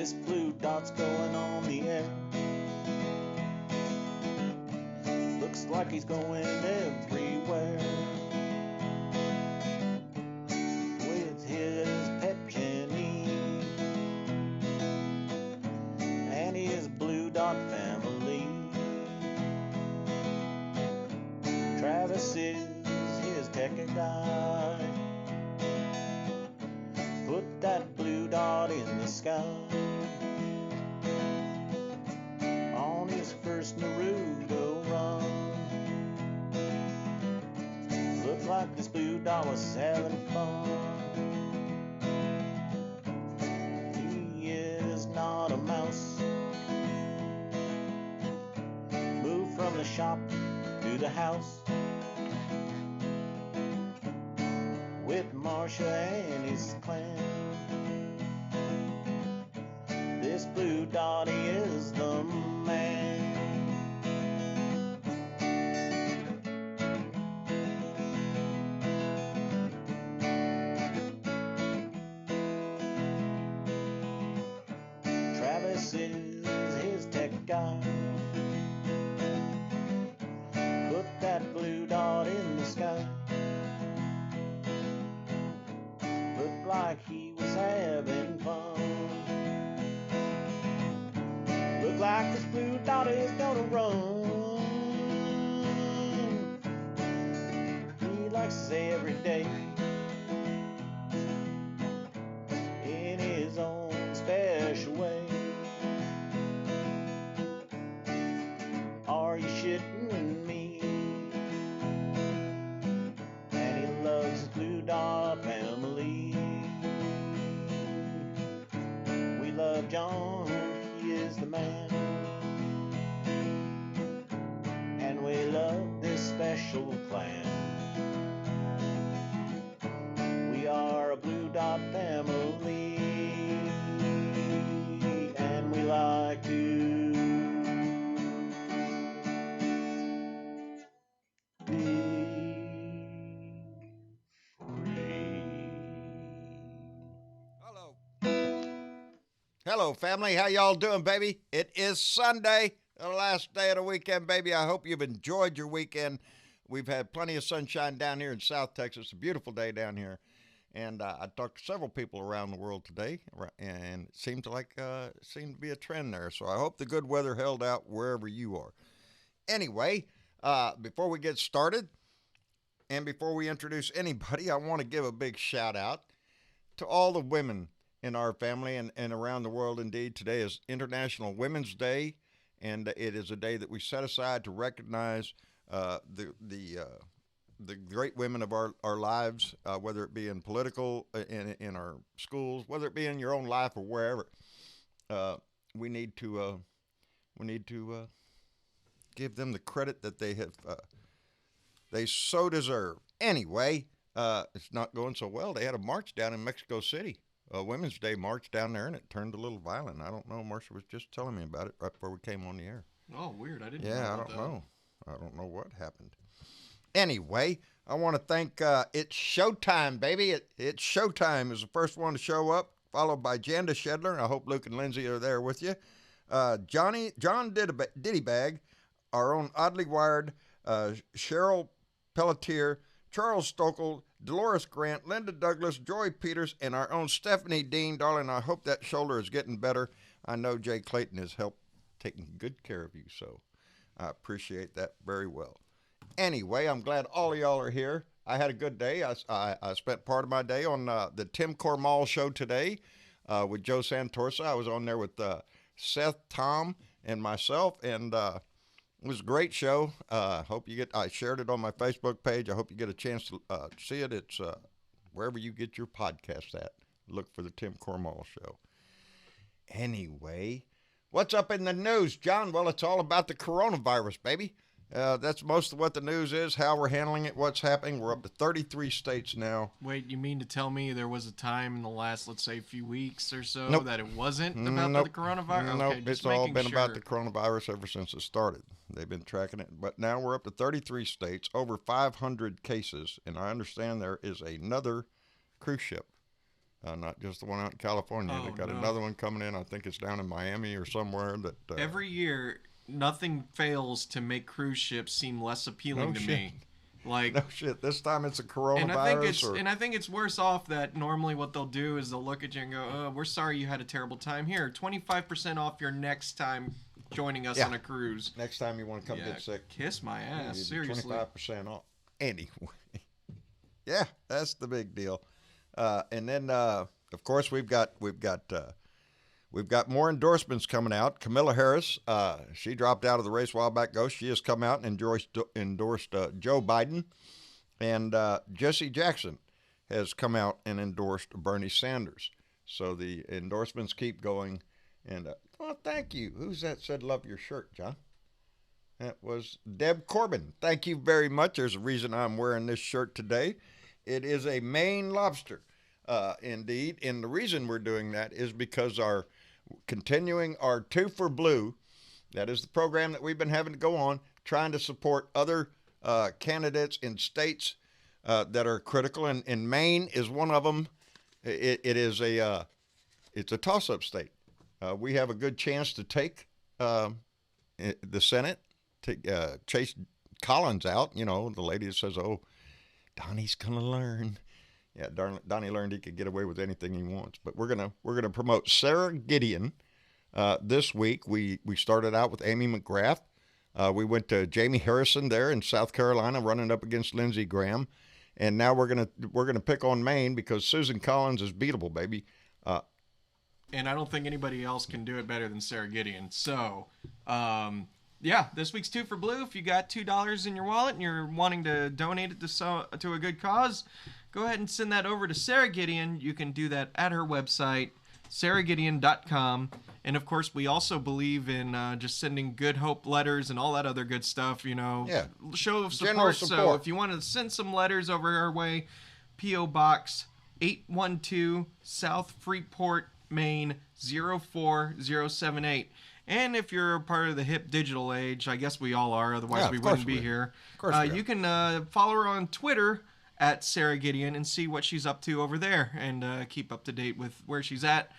This blue dot's going on the air. Looks like he's going everywhere. With his pet Jenny and his blue dot family. Travis is his tech guy. Put that blue dot in the sky. On his first Naruto run. Looked like this blue dot was having fun. He is not a mouse. Moved from the shop to the house with Marsha and his clan. This blue dot is the man. Travis is his tech guy. Put that blue dot in the sky. Looked like he was having fun. Looked like this blue dot is gonna run. He likes to say every day in his own special way. Are you shitting me? And he loves his blue dot family. We love John, he is the man. And we love this special clan. We are a blue dot family. And we like to be free. Hello, family. How y'all doing, baby? It is Sunday, the last day of the weekend, baby. I hope you've enjoyed your weekend. We've had plenty of sunshine down here in South Texas. It's a beautiful day down here. And I talked to several people around the world today, and it seemed to be a trend there. So I hope the good weather held out wherever you are. Anyway, before we get started, and before we introduce anybody, I want to give a big shout out to all the women in our family and around the world. Indeed, today is International Women's Day, and it is a day that we set aside to recognize the great women of our lives, whether it be in political, in our schools, whether it be in your own life or wherever. We need to give them the credit that they so deserve. Anyway, it's not going so well. They had a march down in Mexico City, a Women's Day march down there, and it turned a little violent. I don't know. Marcia was just telling me about it right before we came on the air. Oh, weird. I didn't know Yeah, I about don't that. know. I don't know what happened. Anyway, I want to thank It's Showtime, baby. It's Showtime is the first one to show up, followed by Janda Shedler. I hope Luke and Lindsay are there with you. John Diddy Bag, our own Oddly Wired, Cheryl Pelletier, Charles Stokel, Dolores Grant, Linda Douglas, Joy Peters, and our own Stephanie Dean. Darling, I hope that shoulder is getting better. I know Jay Clayton has helped taking good care of you, so I appreciate that very well. Anyway, I'm glad all of y'all are here. I had a good day. I spent part of my day on the Tim Cormall show today with Joe Santorsa. I was on there with Seth, Tom, and myself, and it was a great show. I shared it on my Facebook page. I hope you get a chance to see it. It's wherever you get your podcast at. Look for the Tim Cormall show. Anyway, what's up in the news, John? Well, it's all about the coronavirus, baby. That's most of what the news is, how we're handling it, what's happening. We're up to 33 states now. Wait, you mean to tell me there was a time in the last, let's say, few weeks or so Nope. that it wasn't about Nope. the coronavirus? Nope, Okay, just it's all making been about sure. the coronavirus ever since it started. They've been tracking it. But now we're up to 33 states, over 500 cases. And I understand there is another cruise ship not just the one out in California. Oh, They got no. another one coming in. I think it's down in Miami or somewhere. That Every year, nothing fails to make cruise ships seem less appealing No to shit. me. Like, no shit. This time it's a coronavirus. and I think it's worse off that normally what they'll do is they'll look at you and go, "Oh, we're sorry you had a terrible time. Here, 25% off your next time joining us Yeah. on a cruise." Next time you want to come Yeah, get sick, kiss my ass, seriously. 25% off. Anyway, yeah, that's the big deal. And then, of course, we've got more endorsements coming out. Camilla Harris, she dropped out of the race a while back ago. She has come out and endorsed Joe Biden, and Jesse Jackson has come out and endorsed Bernie Sanders. So the endorsements keep going. And well, thank you. Who's that said love your shirt, John? That was Deb Corbin. Thank you very much. There's a reason I'm wearing this shirt today. It is a Maine lobster, indeed. And the reason we're doing that is because continuing our Two for Blue, that is the program that we've been having to go on, trying to support other candidates in states that are critical. And Maine is one of them. It's a toss-up state. We have a good chance to take the Senate. Chase Collins out, the lady that says, "Oh, Donnie's gonna learn." Yeah, Donnie learned he could get away with anything he wants. But we're gonna promote Sarah Gideon this week. We started out with Amy McGrath. We went to Jamie Harrison there in South Carolina, running up against Lindsey Graham, and now we're gonna pick on Maine because Susan Collins is beatable, baby. And I don't think anybody else can do it better than Sarah Gideon. So, this week's Two for Blue. If you got $2 in your wallet and you're wanting to donate it to a good cause, go ahead and send that over to Sarah Gideon. You can do that at her website, sarahgideon.com. And of course, we also believe in just sending good hope letters and all that other good stuff. Yeah. Show of General support. So support. if you want to send some letters over our way, P.O. Box 812 South Freeport, Maine 04078. And if you're a part of the hip digital age, I guess we all are, otherwise Yeah, we of course wouldn't be we are. here. Of course we are. You can follow her on Twitter at Sarah Gideon and see what she's up to over there and keep up to date with where she's at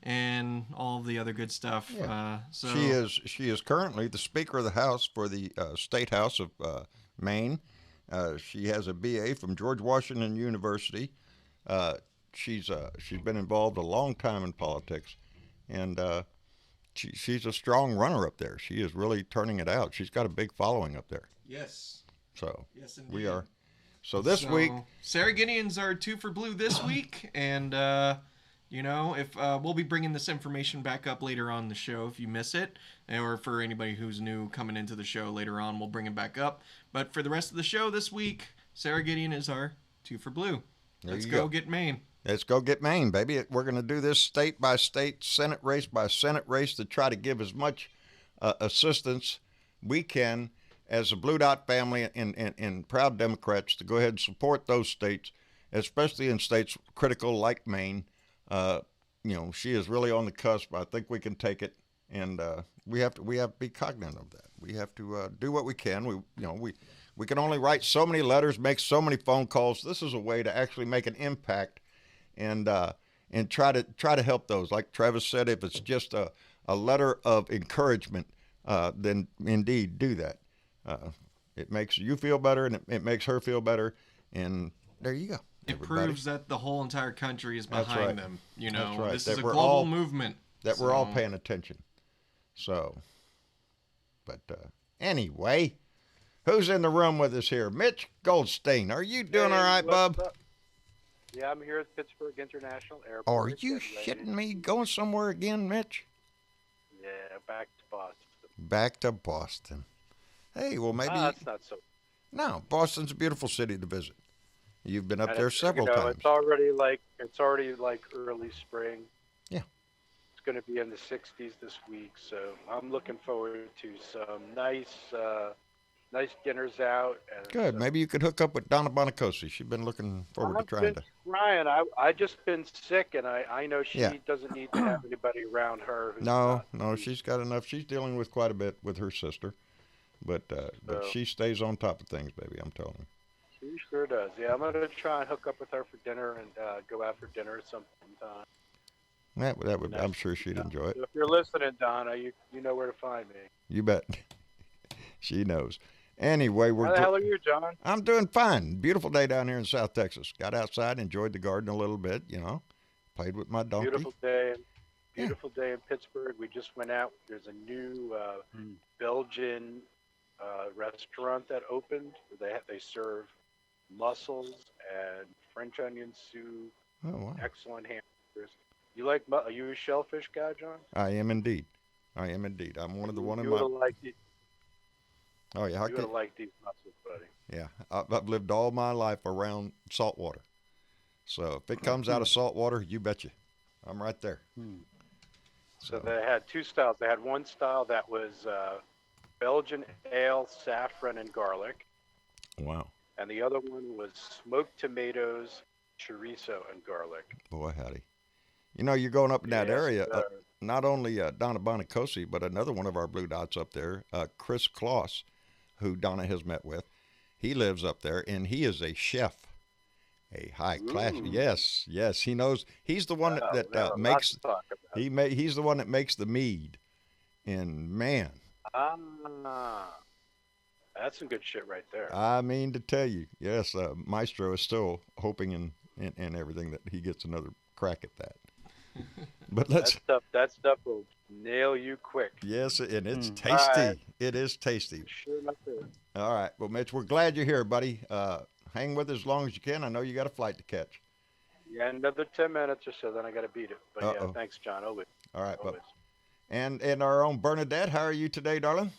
and all the other good stuff. Yeah. So She is currently the Speaker of the House for the State House of Maine. She has a BA from George Washington University. She's been involved a long time in politics, and she's a strong runner up there. She is really turning it out. She's got a big following up there. yes. So Yes, indeed. we are. So this week, Sarah Gideon's our Two for Blue this week, and if we'll be bringing this information back up later on the show if you miss it, or for anybody who's new coming into the show later on, we'll bring it back up. But for the rest of the show this week, Sarah Gideon is our Two for Blue. Let's go get Maine. let's go get Maine, baby. We're going to do this state by state, Senate race by Senate race to try to give as much assistance we can as a Blue Dot family and proud Democrats to go ahead and support those states, especially in states critical like Maine. She is really on the cusp. I think we can take it, and we have to be cognizant of that. We have to do what we can. We can only write so many letters, make so many phone calls. This is a way to actually make an impact, and try to help those. Like Travis said, if it's just a letter of encouragement, then indeed do that. It makes you feel better, and it makes her feel better, and there you go. It everybody. proves that the whole entire country is That's behind right. them. That's right. This That is a we're global all- movement. That we're all So- paying attention. So, but anyway, who's in the room with us here? Mitch Goldstein. Are you doing all right, what's bub? up? Yeah, I'm here at Pittsburgh International Airport. Are you getting ready. shitting me? Going somewhere again, Mitch? Yeah, back to Boston. Back to Boston. Hey, well maybe That's not so. no. Boston's a beautiful city to visit. You've been up And there it's, several times. It's already like early spring. Yeah. It's going to be in the 60s this week, so I'm looking forward to some nice dinners out. And Good. Maybe you could hook up with Donna Bonacosi. She's been looking forward to I've trying been to. trying. I just been sick, and I know she Yeah. doesn't need to have anybody around her. Who's No, not- she's got enough. She's dealing with quite a bit with her sister, but So- she stays on top of things, baby. I'm telling you. sure does. Yeah, I'm gonna try and hook up with her for dinner and go out for dinner sometime. That would. I'm sure she'd enjoy it. So if you're listening, Donna, you know where to find me. You bet. She knows. Anyway, How the hell are you, John? I'm doing fine. Beautiful day down here in South Texas. Got outside, enjoyed the garden a little bit. Played with my donkey. Beautiful day. Beautiful day in Pittsburgh. We just went out. There's a new Belgian restaurant that opened. They serve mussels and French onion soup. Oh wow! Excellent hamburgers. Are you a shellfish guy, John? I am indeed. I'm one of the one in You my. would have liked it. Oh yeah, You would have liked these mussels, buddy. Yeah, I've lived all my life around salt water. So if it comes out of salt water, you betcha, I'm right there. So they had two styles. They had one style that was Belgian ale, saffron, and garlic. Wow. And the other one was smoked tomatoes, chorizo, and garlic. Boy, howdy. You're going up in that Yes, area. sir. Not only Donna Bonacosi, but another one of our Blue Dots up there, Chris Kloss, who Donna has met with. He lives up there, and he is a chef, a high class. Ooh. Yes, he knows. He's the one that makes. He's the one that makes the mead, and man, that's some good shit right there. I mean to tell you, yes, Maestro is still hoping and everything that he gets another crack at that. But that stuff will nail you quick. Yes, and it's tasty. Right. It is tasty. Sure enough, it is. All right. Well, Mitch, we're glad you're here, buddy. Hang with us as long as you can. I know you got a flight to catch. Yeah, another 10 minutes or so, then I got to beat it. But Uh-oh. yeah, thanks, John. Always. All right, Always. bub. And our own Bernadette, how are you today, darling?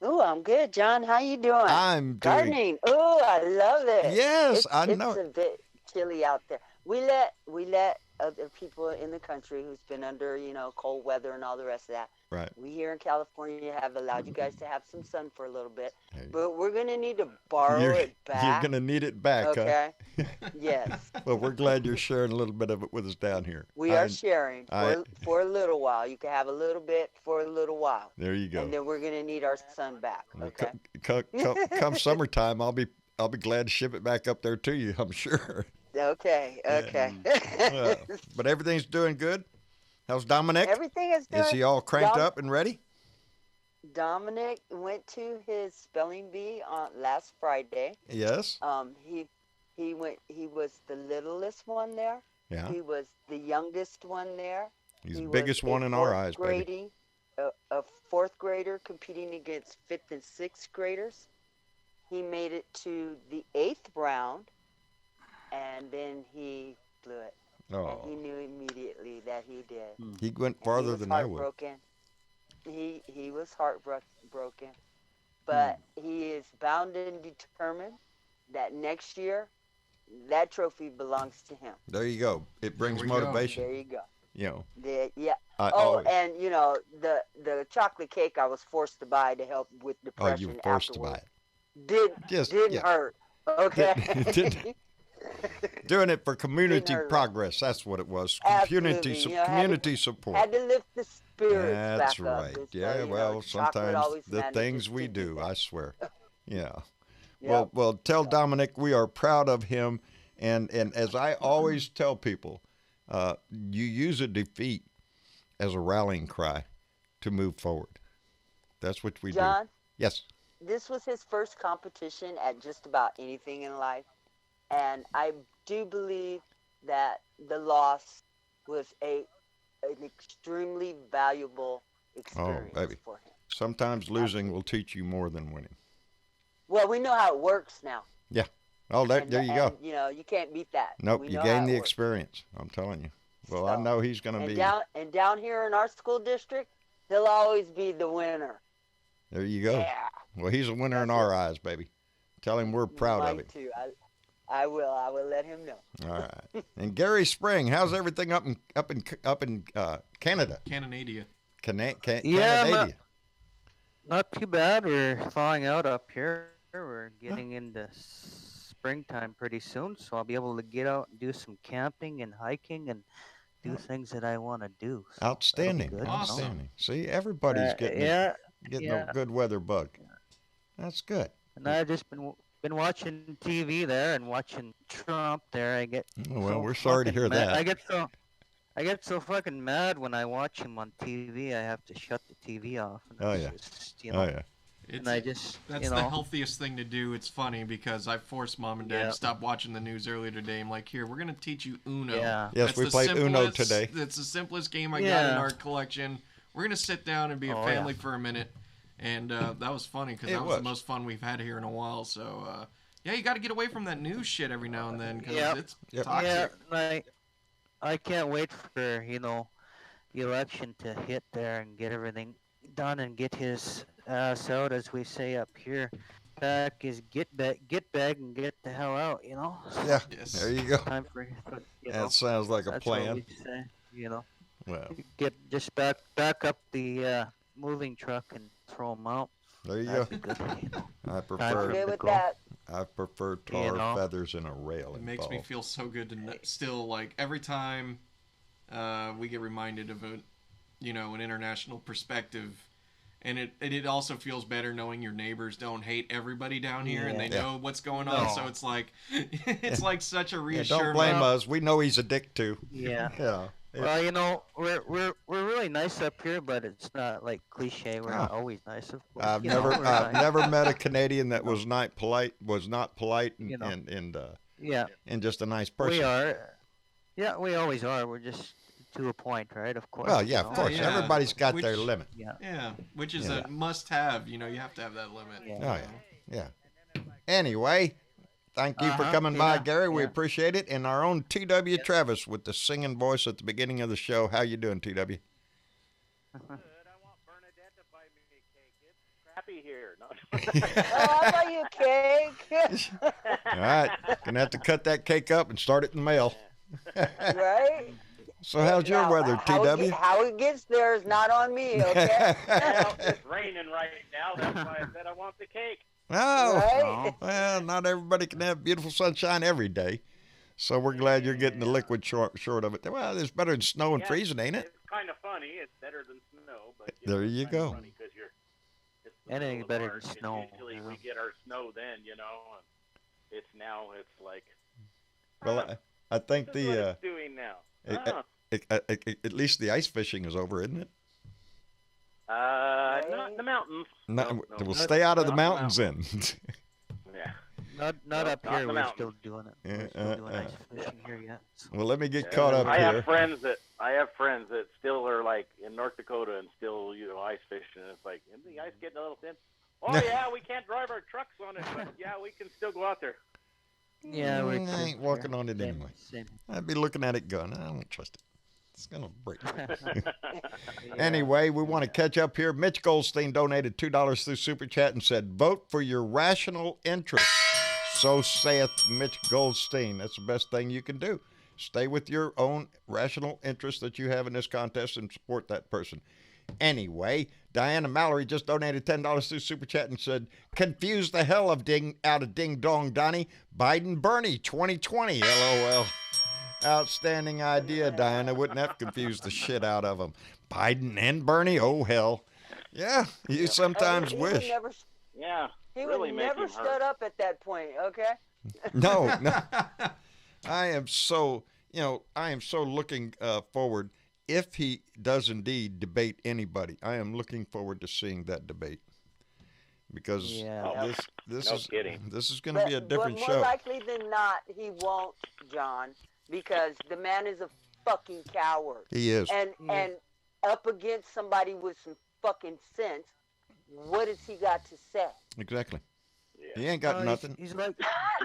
Oh, I'm good, John. How you doing? I'm doing. Gardening. Oh, I love it. Yes, I know. It's a bit chilly out there. We let other people in the country who's been under, cold weather and all the rest of that. Right. We here in California have allowed you guys to have some sun for a little bit, Hey. but we're gonna need to borrow You're it back. You're gonna need it back, Okay. Yes, huh? Well, we're glad you're sharing a little bit of it with us down here. we are sharing I- for a little while. You can have a little bit for a little while, There you go. and then we're gonna need our sun back. Well, Okay. come summertime, I'll be glad to ship it back up there to you. I'm sure. Okay. Well, but everything's doing good. How's Dominic? Everything is doing. Is he all cranked Dom- up and ready? Dominic went to his spelling bee on last Friday. Yes. He went. He was the littlest one there. Yeah. He was the youngest one there. He's He the was biggest a one in our fourth eyes, baby. A fourth grader competing against fifth and sixth graders. He made it to the 8th round, and then he blew it. And he Oh, knew immediately that he did. he went And farther he was than I would. heartbroken. He was heartbroken, but he is bound and determined that next year that trophy belongs to him. There you go. It brings we go. motivation. There you go. Yeah. I Oh, always. and the chocolate cake I was forced to buy to help with Oh, depression. you were forced to buy afterwards it. Didn't hurt. Okay. Didn't- Doing it for community hurt. progress. That's what it was. Community, Absolutely. You know, community support. Had to lift the spirits That's back up. right. And so, Yeah. Well, chocolate sometimes always the manages things to we do, that. I swear. Yeah. Yep. Well, tell Dominic we are proud of him, and as I always tell people, you use a defeat as a rallying cry to move forward. That's what we do. John, Yes. this was his first competition at just about anything in life, and I do believe that the loss was an extremely valuable experience baby. for him. Sometimes losing will teach you more than winning. Well, we know how it works now. Yeah. Oh, there you go. And, you can't beat that. Nope, We you know how gain it the works. experience. I'm telling you. Well, I So, know he's going to And be. down here in our school district, he'll always be the winner. There you go. Yeah. Well, he's a winner in That's our it. eyes, baby. Tell him we're proud of Mine him. too. I will. I will let him know. All right. And Gary Spring, how's everything up in Canada? Canadadia. Yeah, Canada. Not too bad. We're thawing out up here. We're getting into springtime pretty soon, so I'll be able to get out and do some camping and hiking and do things that I want to do. So Outstanding. that'll be good, Awesome. Outstanding. See, everybody's getting yeah, getting yeah. a good weather bug. That's good. and I've just been been watching TV there and watching Trump there. I get Oh, well, so we're sorry to fucking hear mad. that. I get so fucking mad when I watch him on TV. I have to shut the TV off. And Oh, it's yeah. just, you know, Oh yeah. and I just, That's you the know, healthiest thing to do. It's funny because I forced mom and dad Yeah. to stop watching the news earlier today. I'm like, here, we're gonna teach you Uno. Yeah. Yes, That's we the played Uno simplest- today. That's the simplest game I got in Yeah. our collection. We're gonna sit down and be a Oh, family yeah. for a minute, and that was funny because It that was was. the most fun we've had here in a while. So yeah, you got to get away from that news shit every now and then because Yep. it's Yep. toxic. yeah, I can't wait for, you know, the election to hit there and get everything done and get his ass out, as we say up here. Pack his get bag and get the hell out, you know. So Yeah. Yes. There you go. time for you know, That sounds like a that's what plan. we say, you know. Well, Just back up the moving truck and throw them out. there you That'd go. be good, you know. I I'm prefer good to with go. that. I prefer tar know. feathers in a rail. It makes me feel so good to still like every time we get reminded of a, you know, an international perspective, and it also feels better knowing your neighbors don't hate everybody down here and they Yeah. know what's going on. No. So it's like it's like such a Yeah, reassurance. don't blame us. We know he's a dick too. Yeah. Yeah. Well, you know, we're really nice up here, but it's not like cliche. We're not always nice. Of course, I've you know, never we're I've nice. never met a Canadian that was not polite and You know. and Yeah, and just a nice person. we are. Yeah, we always are. We're just to a point, right? Of course. Well, you yeah, know. of course. yeah. Everybody's got their Which- limit. Yeah. Yeah, which is Yeah. a must-have. You know, you have to have that limit. Yeah. Oh yeah. Yeah. Anyway, thank you for coming by, yeah, Gary. We yeah. appreciate it. And our own TW Travis with the singing voice at the beginning of the show. How you doing, TW? Good. I want Bernadette to buy me a cake. It's crappy here. No. Oh, I'll buy you a cake. All right. Gonna have to cut that cake up and start it in the mail. Right? So how's your Now, weather, TW? How it gets there is not on me, okay? Well, it's raining right now. That's why I said I want the cake. Oh, Right? well, not everybody can have beautiful sunshine every day. So we're glad you're getting the liquid short of it. Well, it's better than snow and Yeah, freezing, ain't it? It's kind of funny. It's better than snow, but There it's you kinda go. funny 'cause it's the Anything middle of better than March, and snow, Usually you know. we get our snow then, you know. And it's like. Well, I think This is what the it's doing now. at least the ice fishing is over, isn't it? Not in the mountains. No, No, we'll no. stay out of the Not mountains then. Yeah. Not No, up not here. in the We're mountains. still doing it. Yeah, We're still doing ice fishing here yet. So. Well, let me get caught up I here. have friends that still are like in North Dakota and still ice fishing. And it's like, isn't the ice getting a little thin? Oh yeah, we can't drive our trucks on it, but yeah, we can still go out there. Yeah, we're I ain't working on it same, anyway. Same. I'd be looking at it going, I don't trust it. It's gonna break. Yeah. Anyway, we want to catch up here. Mitch Goldstein donated $2 through Super Chat and said, vote for your rational interest. So saith Mitch Goldstein. That's the best thing you can do. Stay with your own rational interest that you have in this contest and support that person. Anyway, Diana Mallory just donated $10 through Super Chat and said, confuse the hell out of Ding Dong Donnie. Biden Bernie 2020. LOL. Outstanding idea, Diana. Wouldn't that confuse the shit out of them? Biden and Bernie? Oh, hell. Yeah, you sometimes He would wish. never, Yeah, he really would make never him stood hurt. up at that point, okay? No. I am so, I am so looking forward. If he does indeed debate anybody, I am looking forward to seeing that debate. Because Yeah. this No is kidding. this is going to be a different but show. more likely than not, he won't, John, because the man is a fucking coward. He is. And up against somebody with some fucking sense, what has he got to say? Exactly. Yeah. He ain't got nothing. He's like,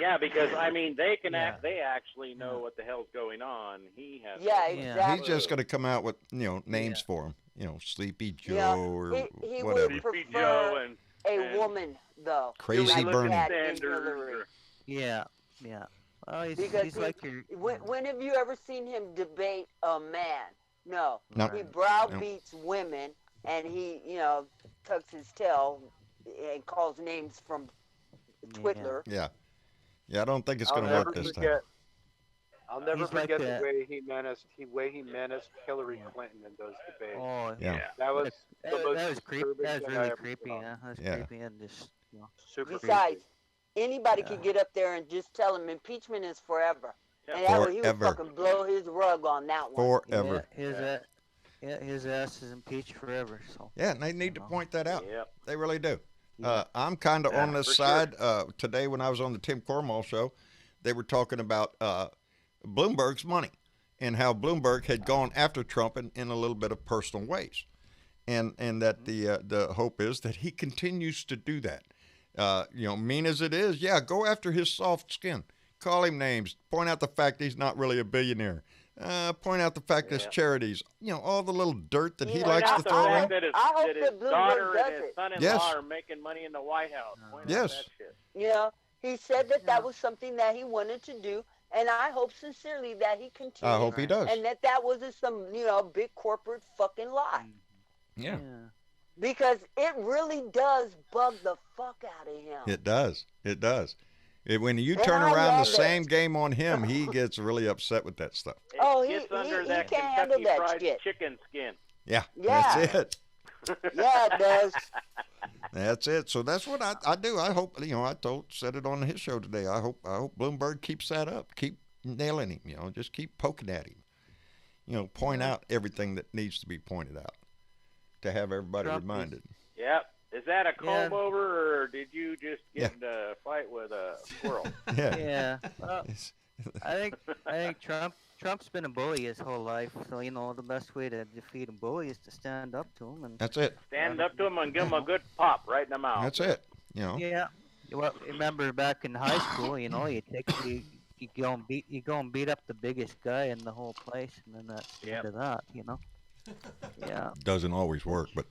Yeah, because I mean, they can Yeah. act. They actually know what the hell's going on. He has. Yeah, no Yeah. exactly. He's just going to come out with, names for him. Sleepy Joe Yeah, or he whatever. would Sleepy prefer Joe and a woman, though. Crazy like he Bernie. had in Sanders. Hillary. yeah. Well, Because he's like your. when have you ever seen him debate a man? No. No. He browbeats women, and he, tucks his tail and calls names from Twitter. Yeah. Yeah, I don't think it's I'll going to never work this time. forget. I'll never He's like forget that. the way he menaced Hillary Clinton in those debates. Oh, Yeah. That was That, the most that was creepy. disturbing That was thing I really ever creepy. saw. Yeah, that was Yeah. creepy and just. Super Besides, creepy. Anybody could get up there and just tell him impeachment is forever. Yeah. And that way he would Forever. fucking blow his rug on that one. Forever. His ass is impeached forever. So Yeah, and they need to point that out. Yep. They really do. I'm kind of on this for side. Today, when I was on the Tim Cornwall show, they were talking about Bloomberg's money and how Bloomberg had gone after Trump in a little bit of personal ways, and that the hope is that he continues to do that. Mean as it is, go after his soft skin, call him names, point out the fact he's not really a billionaire. Point out the fact that charities, all the little dirt that he Yeah, likes Point to out the throw fact in. that his, I hope that his that Bloomberg daughter does and his it. son-in-law Yes. are making money in the White House. Point out Yes. that shit. He said that was something that he wanted to do, and I hope sincerely that he continues. I hope he does. And that wasn't some, big corporate fucking lie. Yeah, Because it really does bug the fuck out of him. it does. It does. When you And turn I around the love it. same game on him, he gets really upset with that stuff. It Oh, gets under he that can't handle Kentucky that Fried shit. Chicken skin. Yeah, Yeah. that's it. Yeah, it does. That's it. So that's what I do. I hope said it on his show today. I hope Bloomberg keeps that up. Keep nailing him. Just keep poking at him. Point out everything that needs to be pointed out to have everybody Trump is- reminded. Yep. Is that a Yeah. comb over, or did you just get in a fight with a squirrel? Yeah. Yeah. Well, I think Trump's been a bully his whole life. So the best way to defeat a bully is to stand up to him. And That's it. Stand up to him and give him a good pop right in the mouth. That's it. yeah. Well, remember back in high school, you go and beat up the biggest guy in the whole place, and then that's the end of that. Yeah. Doesn't always work, but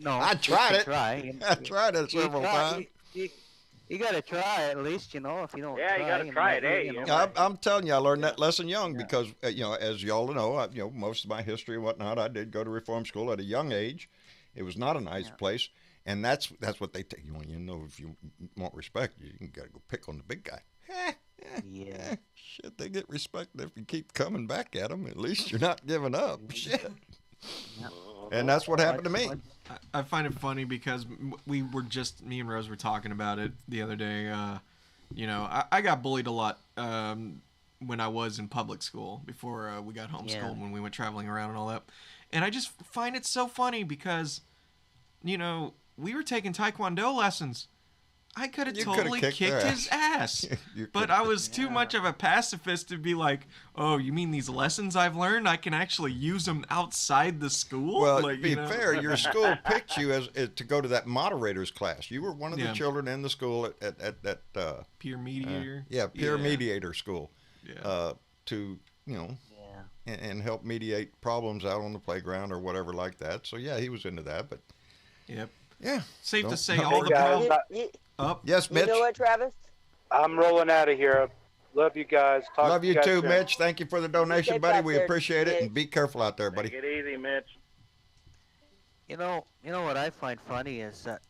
No, I you tried can it. Try. I tried it several times. You got to try at least, if you don't. Yeah, you gotta try it, eh? I'm telling you, I learned that lesson young because, as y'all know, most of my history and whatnot, I did go to reform school at a young age. It was not a nice place, and that's what they take. If you want respect, you got to go pick on the big guy. Yeah. Shit, they get respect if you keep coming back at them. At least you're not giving up. Shit. And that's what happened to me. I find it funny because me and Rose were talking about it the other day. I got bullied a lot when I was in public school before we got homeschooled, when we went traveling around and all that. And I just find it so funny because, we were taking Taekwondo lessons. I could have You coulda totally kicked kicked their his ass. ass. You But I was too much of a pacifist to be like, oh, you mean these lessons I've learned, I can actually use them outside the school? Well, like, to be fair, your school picked you as to go to that moderator's class. You were one of the Yeah. children in the school at that peer mediator. peer mediator school Yeah. to and help mediate problems out on the playground or whatever like that. So yeah, he was into that. But Yep. yeah, Safe to Don't- say, Hey, all the guys. problems. You yes, Mitch. know what, Travis? I'm rolling out of here. Love you guys. Talk Love to you guys too, soon. Mitch. Thank you for the donation, safe buddy. out We there, appreciate it, and Mitch. be careful out there, buddy. Take it easy, Mitch. You know what I find funny is that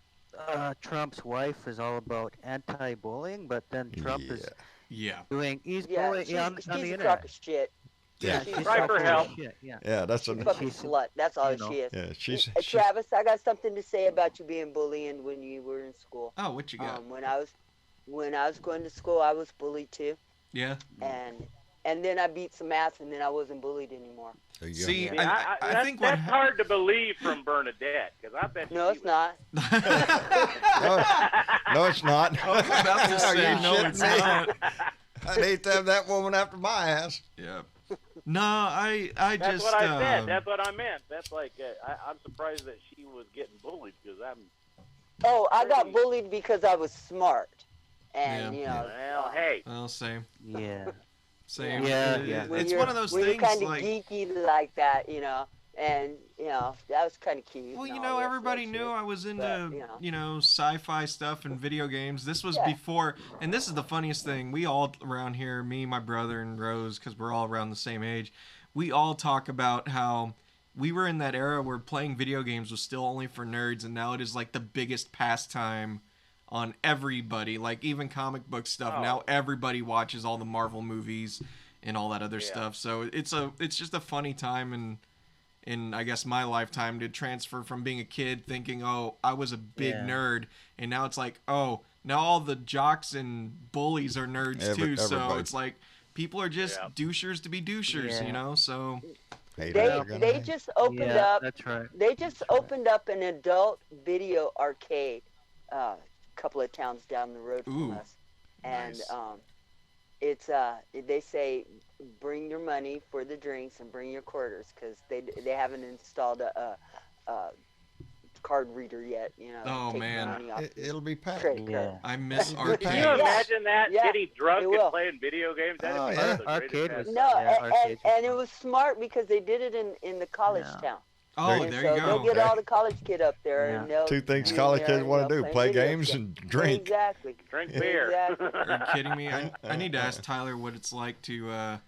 Trump's wife is all about anti-bullying, but then Trump is Yeah. he's Yeah, bullying she's, on she's the a internet. crock of shit. Yeah. she's Right for full of help. shit, Yeah. Yeah, that's a Fucking slut. That's all you know. she is. yeah. She's Hey, Travis, I got something to say about you being bullied when you were in school. Oh, what you got? When I was going to school, I was bullied too, Yeah. and then I beat some ass, and then I wasn't bullied anymore. there you go. See, Yeah, I think what that's hard to believe from Bernadette, because I bet No, it's not. No, it's not. I was about to Are say, you no, shitting it's me? not. I'd hate to have that woman after my ass. Yeah. No, I That's just. what I said. That's what I meant. That's like I'm surprised that she was getting bullied because I'm. Oh, I got bullied because I was smart, and Yeah. Well, hey. Well, same. Yeah. Same. Yeah, It- yeah. It's one of those when things you're kind of like. geeky like that, and that was kind of cute. Well, and all the rest of everybody that knew shit. I was into, But, sci-fi stuff and video games. This was Yeah. before, and this is the funniest thing. We all around here, me, my brother, and Rose, because we're all around the same age, we all talk about how we were in that era where playing video games was still only for nerds, and now it is like the biggest pastime on everybody. Like even comic book stuff. Oh. Now everybody watches all the Marvel movies and all that other Yeah. stuff. So it's just a funny time in I guess my lifetime to transfer from being a kid thinking, oh, I was a big Yeah. nerd, and now it's like, oh, now all the jocks and bullies are nerds too. So everybody. it's like people are just Yeah. douchers to be douchers, you know. So Haters are gonna They hate. just opened Yeah, up. that's right. They just opened up an adult video arcade, a couple of towns down the road from Ooh, us, and nice. it's they say bring your money for the drinks and bring your quarters because they haven't installed a card reader yet. You know. Oh, take the man. money off the It'll be packed. credit card. Yeah. I miss Can Can arcades. you Yeah. imagine that? Yeah, Getting drunk it and will. playing video games? That'd Oh, be yeah. one of the greatest Arcade was- times. No, Yeah, and arcades are and it was smart because they did it in the college Yeah. town. Oh, And there so you they'll go. get all the college kid up there, Yeah. and they'll Two things be college there, kids and want to they'll do: play play video games and drink. Exactly. Drink beer. Exactly. Are you kidding me? I need to ask Tyler what it's like to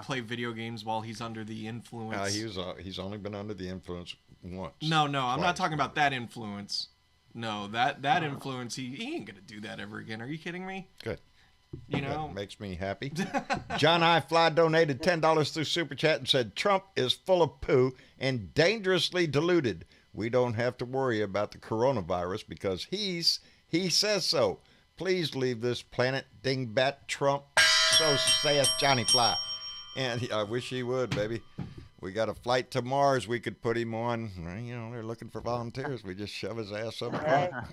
play video games while he's under the influence. He's only been under the influence once. No, I'm not Twice. talking about that influence. No, that influence, he ain't gonna do that ever again. Are you kidding me? Good. You know, That makes me happy. John I. Fly donated $10 through Super Chat and said, Trump is full of poo and dangerously diluted. We don't have to worry about the coronavirus because he says so. Please leave this planet, dingbat Trump. So saith Johnny Fly. And I wish he would, baby. We got a flight to Mars we could put him on. Well, you know, they're looking for volunteers. We just shove his ass up Hey, front.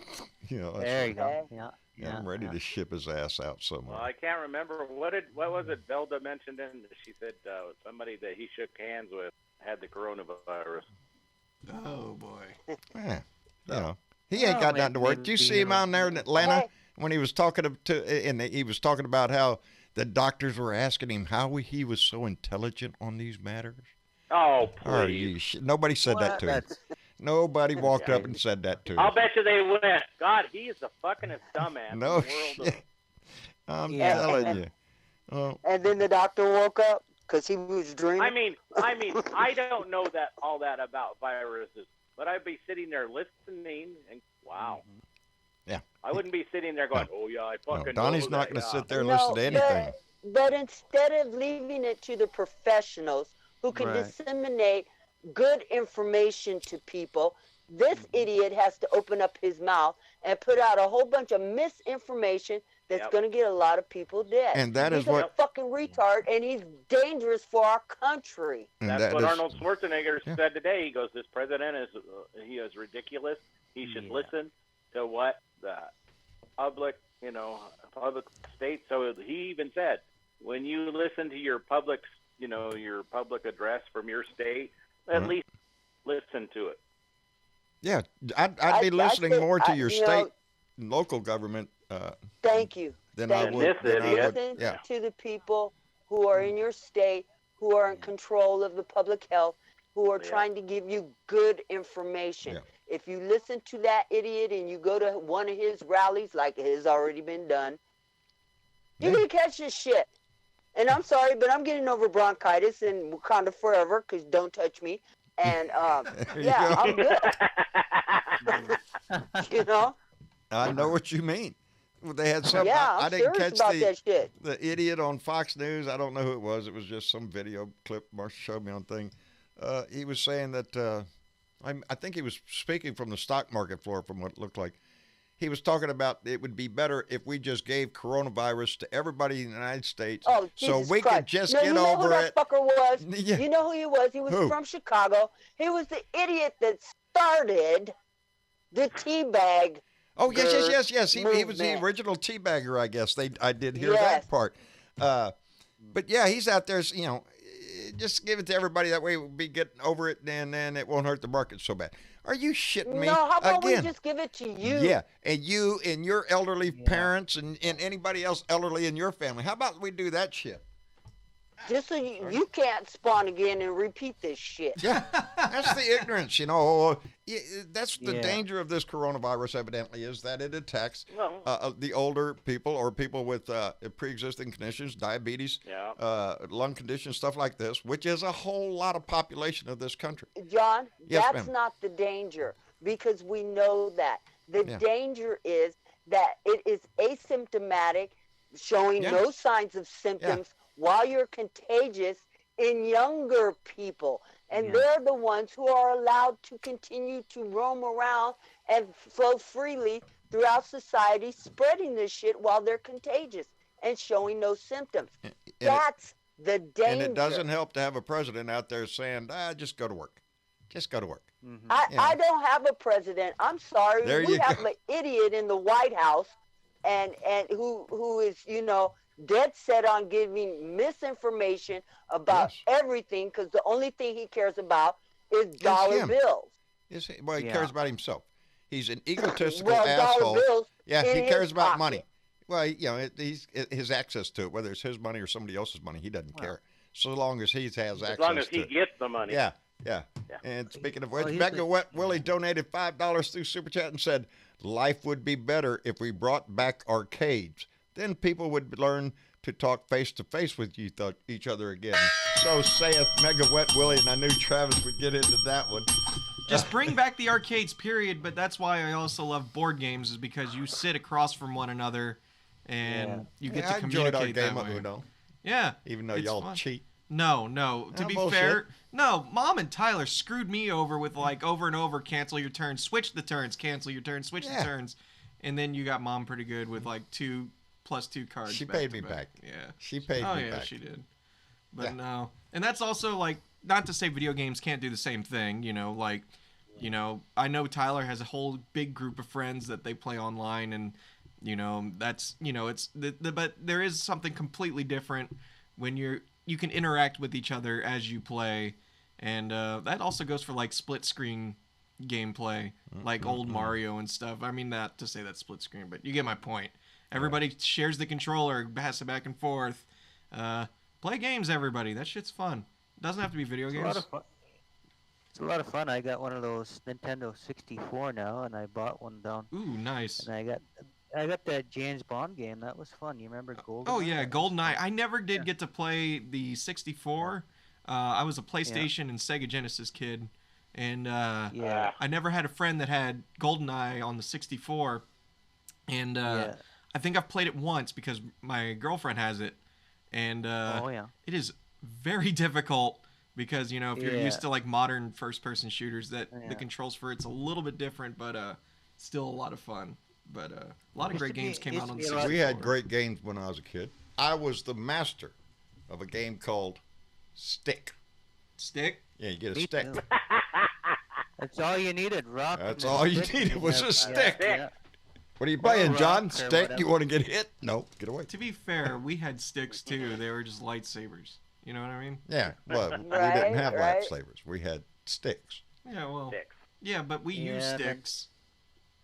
You know, that's There you Okay. go. Yeah. Yeah. I'm ready to ship his ass out somewhere. Well, I can't remember what was it Velda mentioned in. She said somebody that he shook hands with had the coronavirus. oh boy. Yeah, you know, he ain't Oh, got nothing to work. maybe Did you see him he'll- out there in Atlanta Hey. when he was talking and he was talking about how the doctors were asking him how he was so intelligent on these matters? Oh, Are please. you nobody said that to him. That's- Nobody walked up and said that to him. I'll bet you they went. God, he is the fuckingest dumbass No in the world. shit. I'm Yeah. telling you. Oh, and then the doctor woke up because he was dreaming. I mean, I don't know that all that about viruses, but I'd be sitting there listening, and wow. Yeah. I wouldn't be sitting there going, "Oh yeah, I no, fucking." Donnie's know not that, going to yeah." sit there and No, listen to anything. But instead of leaving it to the professionals who can Right. disseminate good information to people, this idiot has to open up his mouth and put out a whole bunch of misinformation that's Yep. going to get a lot of people dead. And that is he's what- a fucking retard, and he's dangerous for our country. And That's that what is- Arnold Schwarzenegger Yeah. said today. He goes, "This president is ridiculous. He should Yeah. listen to what the public state." So he even said, "When you listen to your public address from your state, at Mhm. least listen to it." Yeah, I'd be listening think- more to I- your you know, state and local government Thank you. than Thank I you. would. This Than I idiot. would. Listen Yeah. to the people who are in your state, who are in control of the public health, who are Yeah. trying to give you good information. Yeah. If you listen to that idiot and you go to one of his rallies, like it has already been done, you're Yeah. going to catch this shit. And I'm sorry, but I'm getting over bronchitis and Wakanda forever because don't touch me. And There you yeah, go. I'm good, you know? I know what you mean. Well, they had some. Yeah, I I'm didn't serious catch about that shit. the idiot on Fox News. I don't know who it was. It was just some video clip Marcia showed me on thing. He was saying that I think he was speaking from the stock market floor from what it looked like. He was talking about it would be better if we just gave coronavirus to everybody in the United States Oh, so Jesus we Christ. could just No, get you know over who that it. fucker was? Yeah. You know who he was? He was Who? from Chicago. He was the idiot that started the teabag. Oh, yes. He was the movement. original teabagger, I guess. I did hear Yes. that part. But yeah, he's out there, you know, just give it to everybody. That way we'll be getting over it and then it won't hurt the market so bad. Are you shitting me? No, how about Again, we just give it to you? yeah, and you and your elderly parents and anybody else elderly in your family. How about we do that shit? Just so you can't spawn again and repeat this shit. Yeah, that's the ignorance, you know. That's the Yeah. danger of this coronavirus, evidently, is that it attacks Well, the older people or people with pre-existing conditions, diabetes, yeah. lung conditions, stuff like this, which is a whole lot of population of this country. John, Yes, that's ma'am. not the danger because we know that. The Yeah. danger is that it is asymptomatic, showing Yeah. no signs of symptoms while you're contagious in younger people. And Yeah. they're the ones who are allowed to continue to roam around and flow freely throughout society spreading this shit while they're contagious and showing no symptoms. That's the danger. And it doesn't help to have a president out there saying, just go to work. Just go to work. Mm-hmm. I don't have a president. I'm sorry. There We you have go. an idiot in the White House and who is, dead set on giving misinformation about Yes. everything because the only thing he cares about is dollar him. bills. Well, he Yeah. cares about himself. He's an egotistical Well, asshole. dollar bills Yeah, in he his cares about pocket. money. Well, he's his access to it, whether it's his money or somebody else's money, he doesn't care. So long as he has access As long as to he it. gets the money. Yeah. Yeah. And speaking of Well, which, he's Mega the- Wet Willie donated $5 through Super Chat and said, life would be better if we brought back arcades. Then people would learn to talk face to face with each other again. So saith Mega Wet Willie, and I knew Travis would get into that one. Just bring back the arcades, period. But that's why I also love board games, is because you sit across from one another and you get I to enjoyed our communicate game that of way. Uno, Yeah. even though it's y'all fun. cheat. No. To Oh, be bullshit. fair, no. Mom and Tyler screwed me over with over and over. Cancel your turn, switch the turns. Cancel your turn, switch Yeah. the turns. And then you got Mom pretty good with 2 + 2 cards. She back paid to me back. back. Yeah. She paid Oh me yeah, back. she did. But Yeah. no, and that's also not to say video games can't do the same thing. I know Tyler has a whole big group of friends that they play online, and that's it's but there is something completely different when you can interact with each other as you play, and that also goes for split screen gameplay, like old Mario and stuff. I mean, not to say that's split screen, but you get my point. Everybody shares the controller, pass it back and forth. Play games, everybody. That shit's fun. Doesn't have to be video It's a games. lot of fun. It's a lot of fun. I got one of those Nintendo 64 now, and I bought one down. Ooh, nice. And I got that James Bond game. That was fun. You remember GoldenEye? Oh yeah, That was GoldenEye. fun. I never did get to play the 64. I was a PlayStation and Sega Genesis kid, and Yeah. I never had a friend that had GoldenEye on the 64. And Yeah. I think I've played it once because my girlfriend has it, and Oh yeah. it is very difficult because if you're Yeah. used to modern first-person shooters, that the Yeah. controls for it's a little bit different, but still a lot of fun. But a lot of Used great to be- games came used out to on be the a lot- 64. We had great games when I was a kid. I was the master of a game called Stick. Stick. Yeah, you get a Me stick. too. That's all you needed, rock. That's and a all you stick, needed and was a that- stick. Yeah. What are you playing, rock John? or Stick? whatever. You want to get hit? No, get away. To be fair, we had sticks too. They were just lightsabers. You know what I mean? Yeah, well, we didn't Right, have right. lightsabers. We had sticks. Yeah, well, Sticks. yeah, but we used Yeah, man. sticks.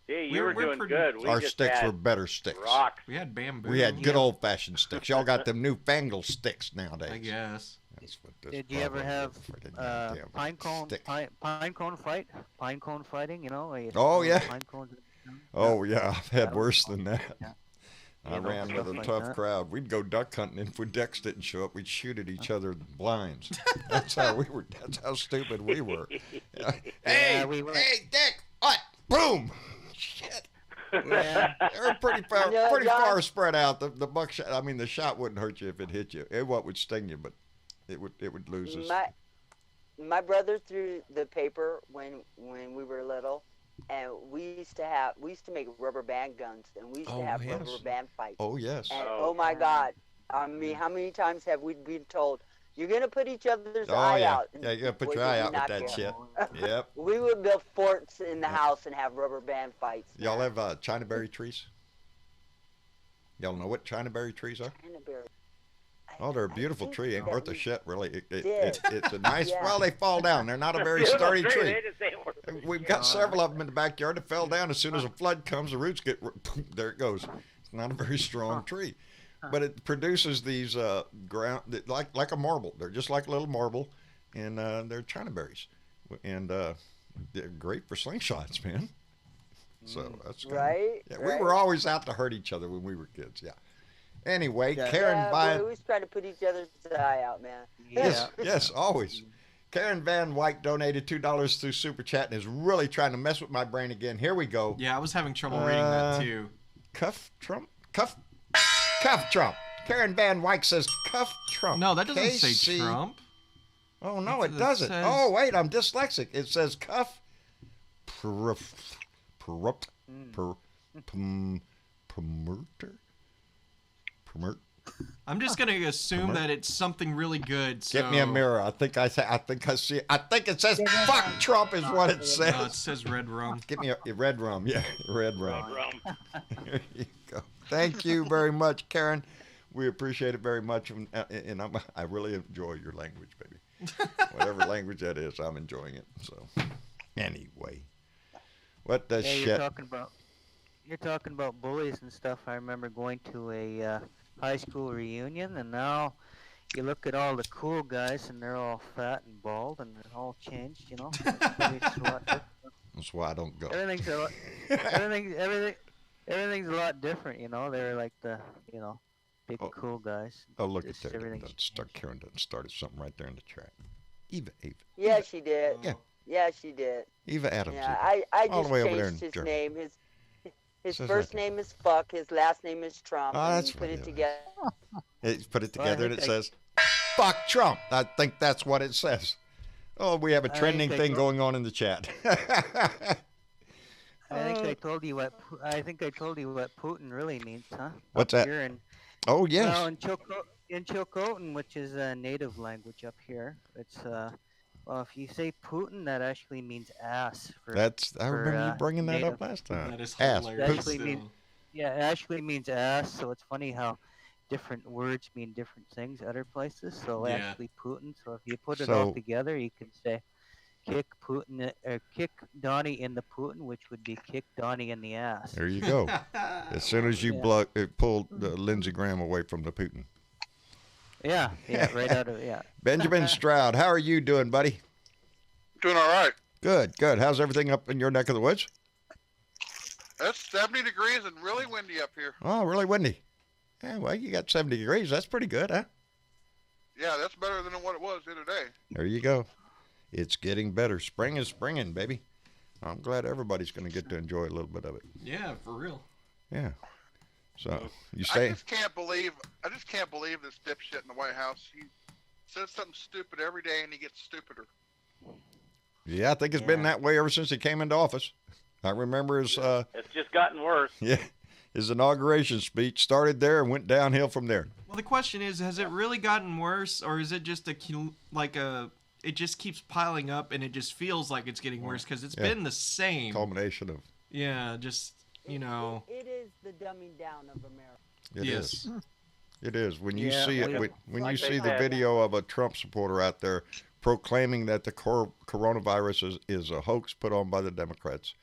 See, you We're- were we're doing pretty- good. We Our just sticks had were better sticks. rocks. We had bamboo. We had good Yeah. old-fashioned sticks. Y'all got them newfangled sticks nowadays. I guess. That's what this Did you ever problem have is, freaking goddamn pine cone stick. pine cone fighting? Where you Oh, throw yeah. pine cones at them? Oh yeah, I've had That was worse fun. than that. Yeah. I You know, ran with stuff a like tough that. crowd. We'd go duck hunting, and if Dex didn't show up, we'd shoot at each other in blinds. That's how we were. That's how stupid we were. Yeah. Hey, we were- hey, Dick! What? Boom! Shit! Yeah. They were pretty far, Yeah, pretty John. far spread out. The buckshot. I mean, the shot wouldn't hurt you if it hit you. It would sting you, but it would lose us. My brother threw the paper when we were little, and we used to make rubber band guns, and we used Oh, to have yes. rubber band fights. Oh yes. And Oh. oh my God, I mean, how many times have we been told you're gonna put each other's Oh eye yeah. out? Yeah, you gotta put Boy, your did eye we out with not that care. shit. Yep. We would build forts in the house and have rubber band fights. Y'all have China berry trees? Y'all know what China berry trees are? Canterbury. Oh, they're a I beautiful think tree. Ain't that worth a we shit, really. did. It's a nice. Yeah. Well, they fall down. They're not a very Beautiful sturdy tree. They just ain't worth it. We've got several of them in the backyard that fell down. As soon as a flood comes, the roots get there. It goes. It's not a very strong tree, but it produces these ground like a marble. They're just like a little marble, and they're China berries, and they're great for slingshots, man. So that's kinda- Right? Yeah, right. we were always out to hurt each other when we were kids. Yeah. Anyway, Karen Yeah, buying. we always try to put each other's eye out, man. Yes, yes, always. Karen Van White donated $2 through Super Chat and is really trying to mess with my brain again. Here we go. Yeah, I was having trouble reading that too. Cuff Trump? Cuff Trump. Karen Van White says Cuff Trump. No, that doesn't say KC Trump. Oh, no, It it doesn't. says- Oh, wait, I'm dyslexic. It says Cuff Promoter? I'm just gonna assume that it's something really good. So... Get me a mirror. I think I see. I think it says "fuck Trump" is what it says. No, it says red rum. Get me a red rum. Yeah, red rum. There you go. Thank you very much, Karen. We appreciate it very much, and I really enjoy your language, baby. Whatever language that is, I'm enjoying it. So, anyway, what the Yeah, shit? you're talking about bullies and stuff. I remember going to a high school reunion, and now you look at all the cool guys, and they're all fat and bald, and they're all changed. You know, it's a lot different. That's why I don't go. Everything's a lot different. You know, they're like the big cool guys. Oh, look at Just that. everything's Karen done started something right there in the chat. Eva. Yeah, she did. Yeah. Yeah, she did. Eva Adams. Yeah, I all just the way over there changed in his Germany. name. His Says first right there. name is Fuck. His last name is Trump. Oh, and that's you put right, it yeah. together. It put it Well, I together and it think says, "Fuck Trump." I think that's what it says. Oh, we have a I think trending they thing go- going on in the chat. I think I told you what Putin really means, huh? What's Up that? here in, Oh yes. Well, in Chilcotin, which is a native language up here, it's well, if you say Putin, that actually means ass. I remember you bringing that native. up last time. That is Ass. hilarious. Actually still. mean- Yeah, it actually means ass. So it's funny how different words mean different things other places. So Yeah. actually Putin. So if you put it So- all together, you can say kick Putin or kick Donnie in the Putin, which would be kick Donnie in the ass. There you go. As soon as you Yeah. pulled Lindsey Graham away from the Putin. Yeah, right out of Benjamin Stroud, how are you doing, buddy? Doing all right. Good. How's everything up in your neck of the woods? It's 70 degrees and really windy up here. Oh, really windy. Yeah, well, you got 70 degrees. That's pretty good, huh? Yeah, that's better than what it was the other day. There you go. It's getting better. Spring is springing, baby. I'm glad everybody's going to get to enjoy a little bit of it. Yeah, for real. Yeah. So, you I say, just can't believe this dipshit in the White House. He says something stupid every day and he gets stupider. yeah, I think it's been Yeah. that way ever since he came into office. I remember his, It's just gotten worse. his inauguration speech started there and went downhill from there. Well, the question is, has it really gotten worse, or is it just it just keeps piling up, and it just feels like it's getting worse because it's Yeah. been the same. Culmination of Yeah, just It is the dumbing down of America. it is. yes. It is. When you Yeah, see it, well, when like you they see the said. video of a Trump supporter out there proclaiming that the coronavirus is a hoax put on by the Democrats,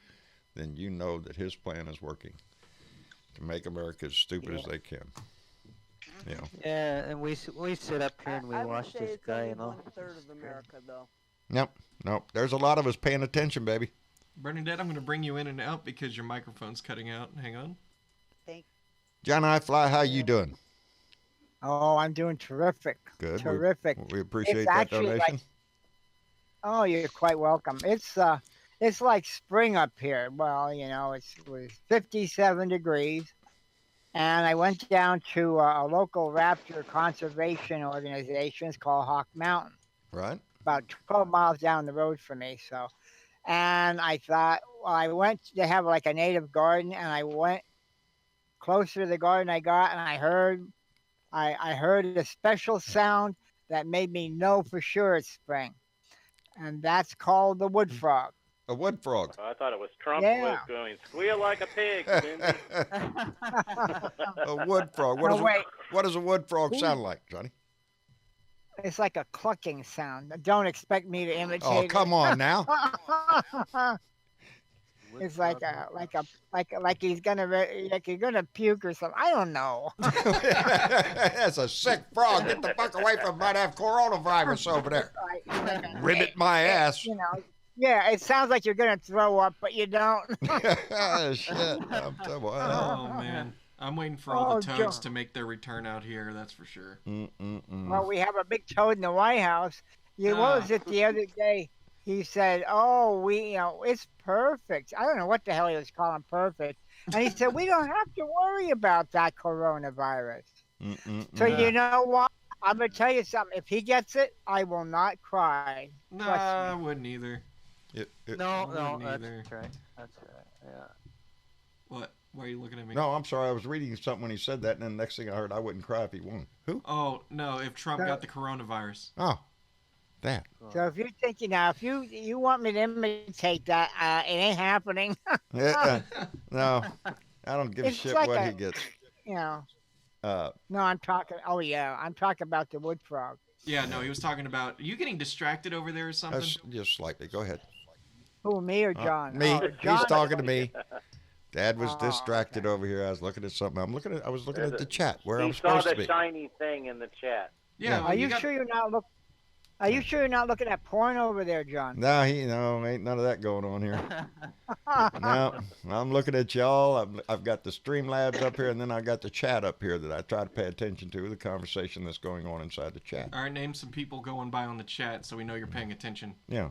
then you know that his plan is working to make America as stupid as they can. You know. Yeah, and we sit up here and we I would watch say this it's guy, only you know. 1/3 of America, though. Nope. There's a lot of us paying attention, baby. Bernadette, I'm going to bring you in and out because your microphone's cutting out. Hang on. John I Fly, how you doing? Oh, I'm doing terrific. Good. Terrific. We appreciate It's that actually like- donation. Oh, you're quite welcome. It's like spring up here. Well, you know, it was 57 degrees, and I went down to a local raptor conservation organization. It's called Hawk Mountain, Right? about 12 miles down the road from me. So, and I thought, well, I went to have like a native garden, and I went closer to the garden I got, and I heard a special sound that made me know for sure it's spring, and that's called the wood frog. A wood frog. I thought it was Trump Yeah. was going squeal like a pig. Lindsay. A wood frog. No, wait. What does a wood frog sound like, Johnny? It's like a clucking sound. Don't expect me to imitate Oh, come on now. it. It's like he's gonna puke or something. I don't know. That's a sick frog. Get the fuck away from might have coronavirus over there. Ribbit my ass. You know. Yeah, it sounds like you're gonna throw up, but you don't. Shit. I'm telling you, Oh, man. I'm waiting for all the Oh, toads John. to make their return out here, that's for sure. Well, we have a big toad in the White House. What was it the other day? He said, "Oh, it's perfect." I don't know what the hell he was calling perfect, and he said, "We don't have to worry about that coronavirus." So you know what? I'm gonna tell you something. If he gets it, I will not cry. Nah, I wouldn't either. No, wouldn't that's either. right. That's right. Yeah. What? Why are you looking at me? No, I'm sorry. I was reading something when he said that, and then the next thing I heard, I wouldn't cry if he won. Who? Oh, no, if Trump got the coronavirus. Oh, that. So if you're thinking now, if you want me to imitate that, it ain't happening. Yeah, no, I don't give a It's shit like what a- he gets. You know. Uh, No, I'm talking. Oh yeah, I'm talking about the wood frog. Yeah, no, he was talking about. Are you getting distracted over there or something? that's just slightly. Go ahead. Who, me or John? Me. Oh, John. He's talking to me. Dad was Oh, distracted over here. I was looking at something. I was looking at the chat where He I'm saw supposed to the be. shiny thing in the chat. Yeah, Yeah. Are you sure you're not look? Are you sure you're not looking at porn over there, John? No, ain't none of that going on here. No, I'm looking at y'all. I've got the Streamlabs up here, and then I got the chat up here that I try to pay attention to, the conversation that's going on inside the chat. All right, name some people going by on the chat so we know you're paying attention. Yeah.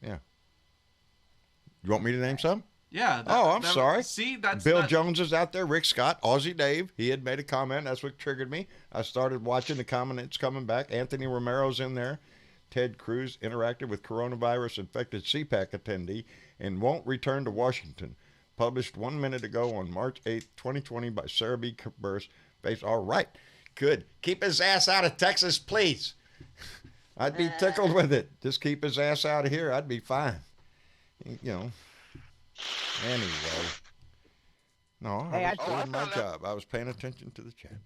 You want me to name some? Yeah. I'm sorry. See, that's Bill not- Jones is out there. Rick Scott, Aussie Dave. He had made a comment. That's what triggered me. I started watching the comments coming back. Anthony Romero's in there. Ted Cruz interacted with coronavirus-infected CPAC attendee and won't return to Washington. Published 1 minute ago on March 8th, 2020 by Sarah B. Burse. All right. Good. Keep his ass out of Texas, please. I'd be tickled with it. Just keep his ass out of here. I'd be fine. You know. Anyway. No, Hey, I was I doing my found out- job. I was paying attention to the chat.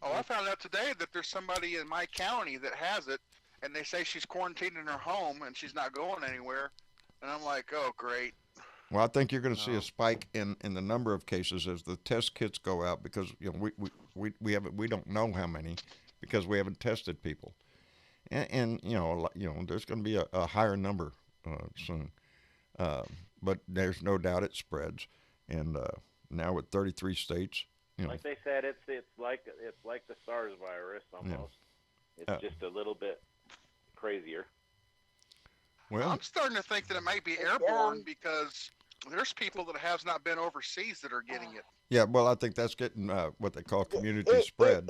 Oh, I found out today that there's somebody in my county that has it, and they say she's quarantined in her home and she's not going anywhere. And I'm like, oh, great. Well, I think you're going to see a spike in the number of cases as the test kits go out because we don't know how many because we haven't tested people, and there's going to be a higher number soon, but there's no doubt it spreads, and now with 33 states, Like they said, it's like the SARS virus almost. It's just a little bit crazier. well, I'm starting to think that it might be airborne because there's people that has not been overseas that are getting it. yeah, well, I think that's getting what they call community spread.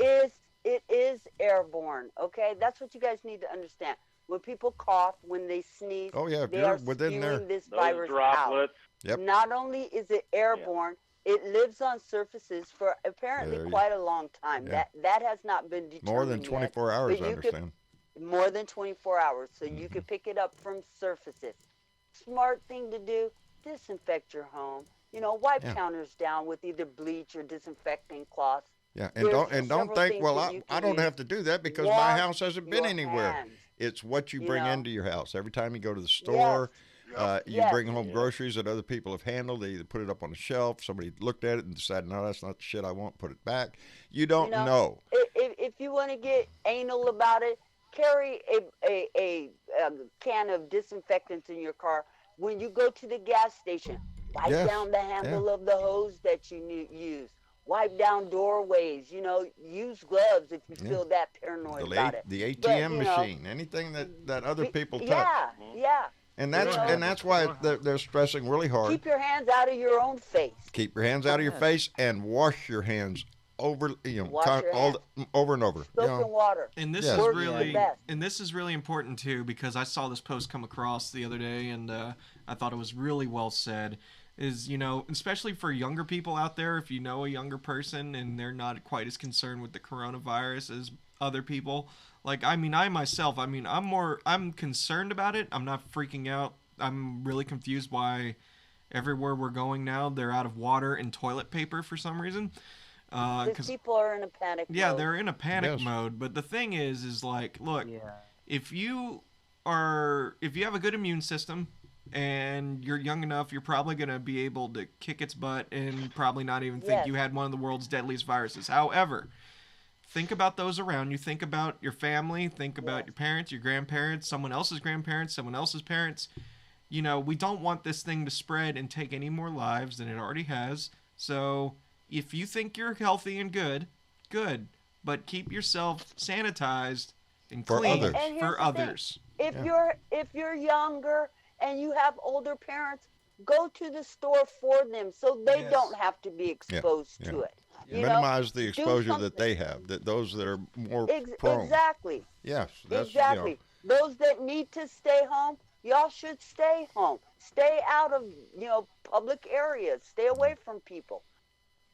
It is airborne. Okay, that's what you guys need to understand. When people cough, when they sneeze, Oh yeah, if they you're are within there, spewing this Those virus droplets. Yep. Not only is it airborne, it lives on surfaces for apparently There you- quite a long time. Yeah. That has not been determined more than yet. 24 hours, But I you could- understand. More than 24 hours, so you can pick it up from surfaces. Smart thing to do: disinfect your home. Wipe Yeah. counters down with either bleach or disinfecting cloths. Yeah, and There's don't several think, things well, that you I can don't use. have to do that because my Wash house hasn't been your anywhere. hands. It's what you You bring know? into your house. Every time you go to the store, you Yes. bring home groceries that other people have handled. They either put it up on the shelf, somebody looked at it and decided, no, that's not the shit I want, put it back. You don't know. If you want to get anal about it, carry a can of disinfectants in your car. When you go to the gas station, wipe Yes, down the handle of the hose that you use. Wipe down doorways. Use gloves if you feel that paranoid about it. The But, ATM machine, anything that other people touch. Yeah. And that's why they're stressing really hard. Keep your hands out of your own face. Keep your hands out of your face and wash your hands over, Wash your hands. over and over. Soap and water. And this Yes. is Works the really best. and this is really important too because I saw this post come across the other day and I thought it was really well said. Is especially for younger people out there, if you know a younger person and they're not quite as concerned with the coronavirus as other people. Like I myself, I'm concerned about it. I'm not freaking out. I'm really confused why everywhere we're going now they're out of water and toilet paper for some reason. Because people are in a panic Yeah, mode. they're in a panic Yes. mode. But the thing is like, look, Yeah. if you have a good immune system and you're young enough, you're probably going to be able to kick its butt and probably not even think Yes. you had one of the world's deadliest viruses. However, think about those around you. Think about your family. Think about your parents, your grandparents, someone else's grandparents, someone else's parents. We don't want this thing to spread and take any more lives than it already has. So if you think you're healthy and good. But keep yourself sanitized and For clean others. And here's for the thing. others. If you're younger and you have older parents, go to the store for them so they Yes. don't have to be exposed to it. Minimize the exposure that something. they have. That those that are more prone. Exactly. Yes, that's Exactly. Those that need to stay home, y'all should stay home. Stay out of, public areas. Stay away from people.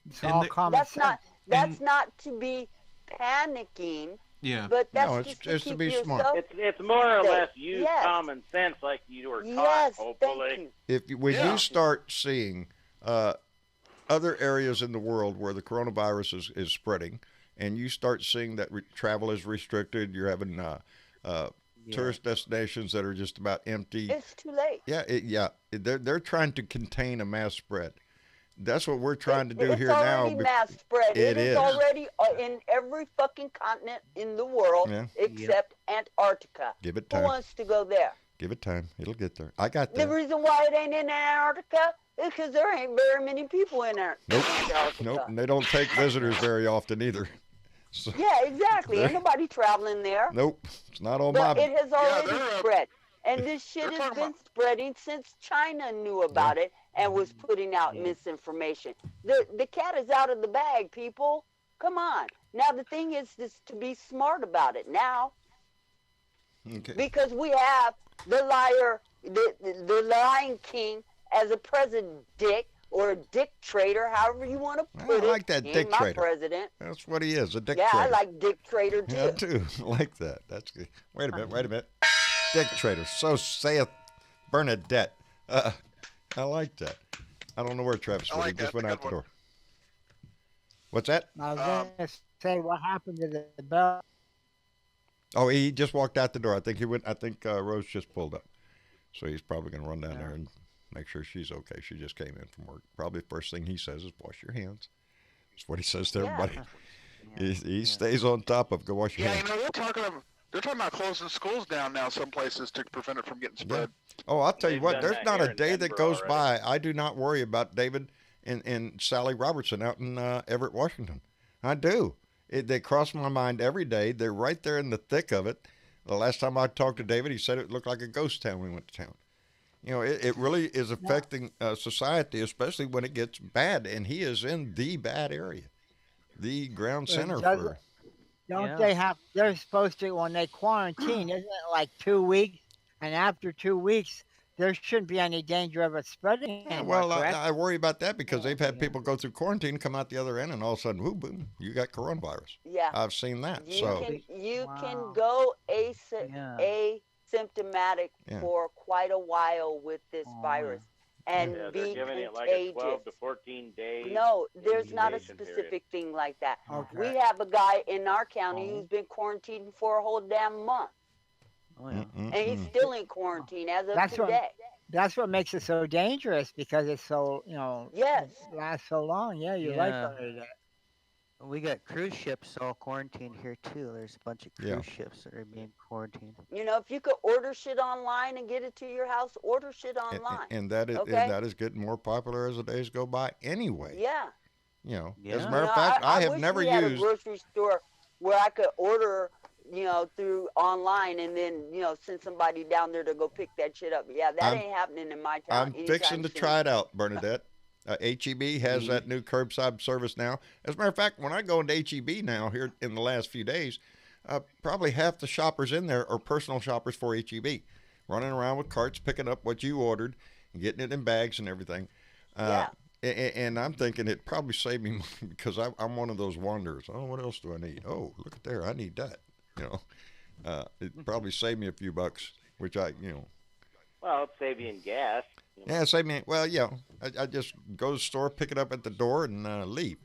It's all common That's sense. not to be panicking, Yeah. but that's No, it's just just to keep be smart. yourself It's more or safe. less use Yes. common sense, like you were taught. Yes, Hopefully. thank you. When Yeah. you start seeing other areas in the world where the coronavirus is spreading, and you start seeing that travel is restricted, you're having tourist destinations that are just about empty. It's too late. They're trying to contain a mass spread. That's what we're trying to do It's here now. already mass spread. It is. Already in every fucking continent in the world Yeah. except Antarctica. Give it Who time. wants to go there? Give it time. It'll get there. I got The there. reason why it ain't in Antarctica is because there ain't very many people in there. Nope. Antarctica. Nope. And they don't take visitors very often either. So, Yeah, exactly. Ain't nobody traveling there. nope. It's not on But my. it has already they're, spread. And this shit they're has talking been about- spreading since China knew about it and was putting out misinformation. The cat is out of the bag, people. Come on. Now the thing is to be smart about it now, Okay. because we have the liar, the lying king as a president or a dictator, however you want to I put it. like that He ain't my dictator. president. That's what he is, a Yeah, dictator. I like dictator too. Yeah, too. I like that. That's good. Wait a minute. Dictator. So saith Bernadette. I like that. I don't know where Travis I went. like He just that. went That's a out the good door. What's that? I was going to say what happened to the bell. Oh, he just walked out the door. I think he went. I think Rose just pulled up, so he's probably going to run down there and make sure she's okay. She just came in from work. Probably first thing he says is wash your hands. That's what he says to everybody. He stays on top of go wash your Yeah, hands. they're talking about closing schools down now some places to prevent it from getting spread. Oh, I'll tell you They've what. done There's that not here a in day that Denver goes already. by I do not worry about David and Sally Robertson out in Everett, Washington. I do. They cross my mind every day. They're right there in the thick of it. The last time I talked to David, he said it looked like a ghost town when we went to town. You know, it really is affecting society, especially when it gets bad. And he is in the bad area, the ground center for. Don't they have? They're supposed to when they quarantine, isn't it like 2 weeks? And after 2 weeks, there shouldn't be any danger of it spreading. Yeah, anymore, well, correct? I worry about that because they've had people go through quarantine, come out the other end, and all of a sudden, whoo, boom, you got coronavirus. Yeah. I've seen that. You So can go asymptomatic Yeah. for quite a while with this virus and Yeah, be they're giving it like contagious. a 12 to 14 days. No, there's not a incubation period. specific thing like that. Okay. We have a guy in our county who's been quarantined for a whole damn month, and he's still in quarantine as of That's what- today. That's what makes it so dangerous because it's so Yes. lasts so long. Yeah, you're right about that. We got cruise ships all quarantined here too. There's a bunch of cruise Yeah. ships that are being quarantined. You know, if you could order shit online and get it to your house, order shit online. and that is okay? and that is getting more popular as the days go by. Anyway, Yeah. you know, Yeah. as a You matter You of know, fact, I have wish never we had a used. grocery store where I could order, through online and then, send somebody down there to go pick that shit up. Yeah, that ain't happening in my town. I'm fixing to try it out, Bernadette. HEB has that new curbside service now. As a matter of fact, when I go into HEB now here in the last few days, probably half the shoppers in there are personal shoppers for HEB, running around with carts, picking up what you ordered, and getting it in bags and everything. And I'm thinking it probably saved me money because I'm one of those wanderers. Oh, what else do I need? Oh, look at there, I need that. It probably saved me a few bucks, which Well, it'll save you in gas. Yeah, save me. Well, I just go to the store, pick it up at the door, and leave.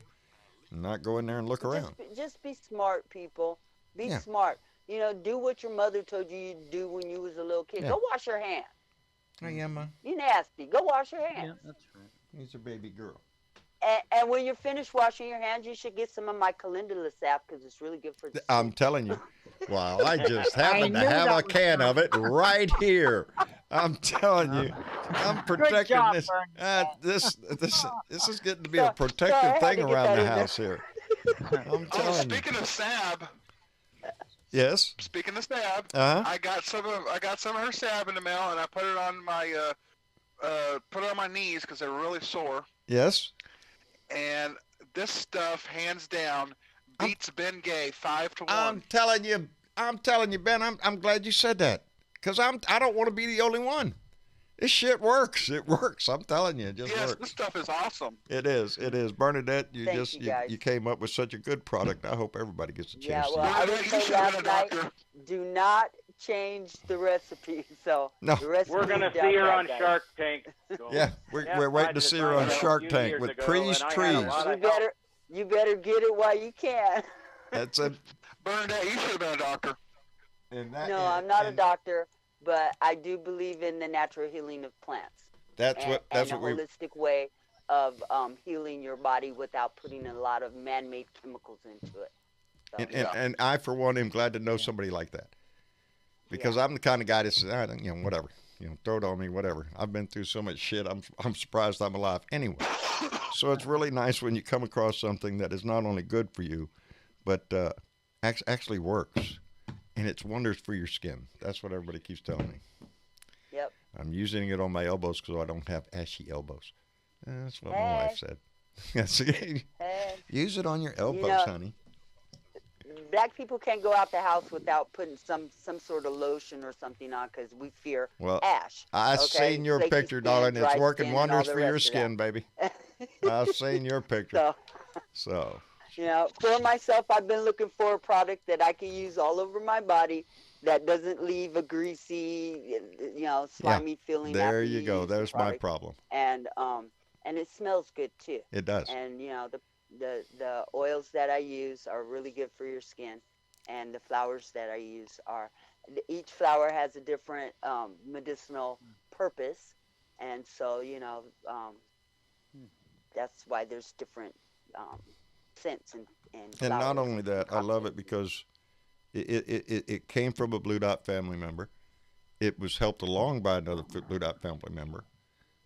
And not go in there and look around. Just be smart, people. Be Yeah. smart. Do what your mother told you to do when you was a little kid. Yeah. Go wash your hands. I am. You nasty. Go wash your hands. That's right. He's a baby girl. And when you're finished washing your hands, you should get some of my calendula sap because it's really good for the I'm telling you. Well, I just happen to knew have that a was can of it right here. I'm telling you, I'm protecting job, this. Bernadette. This is getting to be a So I protective had thing to get around that the in there. house here. I'm Oh, telling you. speaking of Sab, Yes. I got some of her Sab in the mail, and I put it on my knees because they're really sore. Yes. And this stuff, hands down, beats Ben Gay 5-1. I'm telling you, Ben. I'm glad you said that. because I don't want to be the only one. This shit works. It works. I'm telling you, it just Yes, works. this stuff is awesome. It is. It is. Bernadette, Thank you, guys. you came up with such a good product. I hope everybody gets a Yeah, chance well, I to was You told should have last been a night, doctor. do not change the recipe. So No. the recipe We're gonna is down see her bad, on guys. Shark Tank. So, Yeah, we're yeah, we're waiting I to just see her signed on up a Shark few Tank years with ago, Pre's and I had a Trees. lot of You better get it while you can. That's it. Bernadette, you should have been a doctor. And that, No, and- I'm not a and doctor, but I do believe in the natural healing of plants. That's and, what. That's and what a we. holistic way of healing your body without putting a lot of man-made chemicals into it. So, And I, for one, am glad to know somebody like that, because I'm the kind of guy that says, whatever, throw it on me, whatever. I've been through so much shit. I'm surprised I'm alive anyway. So it's really nice when you come across something that is not only good for you, but actually works, and it's wonders for your skin. That's what everybody keeps telling me. Yep. I'm using it on my elbows because I don't have ashy elbows. That's what my Hey. wife said. Yes. Use it on your elbows, honey. Black people can't go out the house without putting some sort of lotion or something on because we fear Well, ash. I've okay? seen your Flaky picture, skin, darling. It's dry working skin, and all wonders the for your rest of skin, baby. I've seen your picture. So, So, for myself, I've been looking for a product that I can use all over my body that doesn't leave a greasy, slimy feeling. there after you go. use the There's my product. problem. And it smells good too. It does. And the oils that I use are really good for your skin, and the flowers that I use are. Each flower has a different medicinal purpose, and so that's why there's different scents and And not flowers only that, I love it cocktails. because it came from a Blue Dot family member. It was helped along by another Blue Dot family member,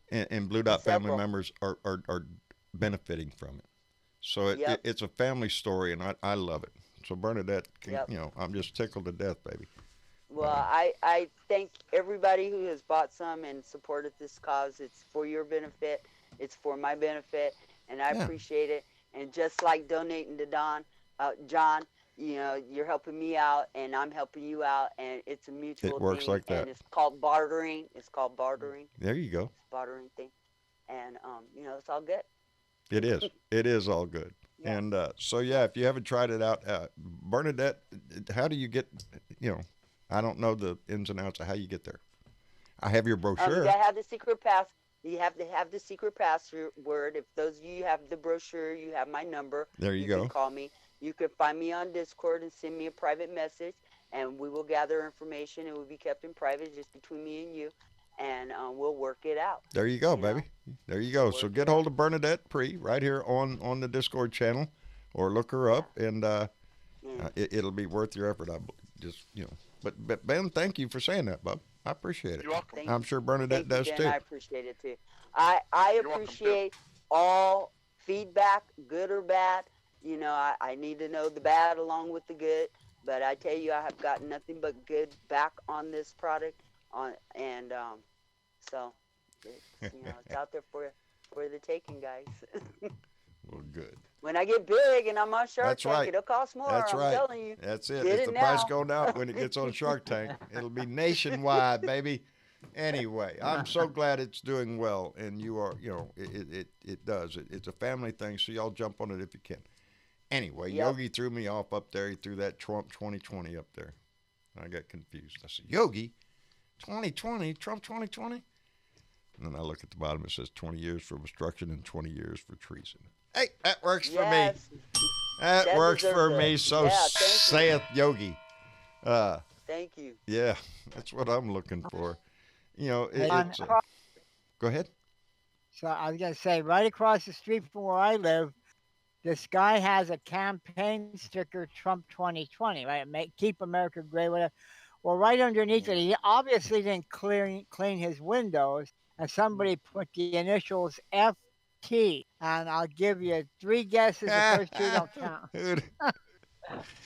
and Blue Dot family Several. members are benefiting from it. So it's a family story, and I love it. So Bernadette, I'm just tickled to death, baby. Well, I thank everybody who has bought some and supported this cause. It's for your benefit. It's for my benefit, and I appreciate it. And just like donating to John, you're helping me out, and I'm helping you out, and it's a mutual It works thing, like that. And it's called bartering. It's called bartering. There you go. It's a bartering thing, and it's all good. It is. It is all good. Yeah. And if you haven't tried it out, Bernadette, how do you get? I don't know the ins and outs of how you get there. I have your brochure. You gotta have the secret pass. You have to have the secret password. If those of you have the brochure, you have my number. There you You go. can call me. You can find me on Discord and send me a private message, and we will gather information. It will be kept in private, just between me and you, and we'll work it out. There you go, you baby. There you go. So get hold of Bernadette Pre right here on the Discord channel, or look her up, and it'll be worth your effort. But Ben, thank you for saying that, bub. I appreciate it. You're welcome. I'm sure Bernadette does Jen, too. I appreciate it too. I You're welcome, too. appreciate all feedback, good or bad. I need to know the bad along with the good. But I tell you, I have gotten nothing but good back on this product. So it's out there for the taking, guys. Well, good. When I get big and I'm on Shark That's Tank, right. it'll cost more. That's I'm right. telling you. That's it. Get It's it the price now. going out when it gets on Shark Tank. It'll be nationwide, baby. Anyway, I'm so glad it's doing well, and you are, it does. It's a family thing, so y'all jump on it if you can. Anyway, Yep. Yogi threw me off up there. He threw that Trump 2020 up there. I got confused. I said, Yogi, 2020, Trump 2020? And then I look at the bottom. It says 20 years for obstruction and 20 years for treason. Hey, that works for me. Yes. That works for deserves me. it. So Yeah, thank you. saith Yogi. Thank you. Yeah, that's what I'm looking for. On- It's, go ahead. So I was gonna say, right across the street from where I live, this guy has a campaign sticker, Trump 2020, right? Keep America Great, whatever. Well, right underneath it, he obviously didn't clean his windows, and somebody put the initials FT. And I'll give you 3 guesses. The first 2 don't count. Dude,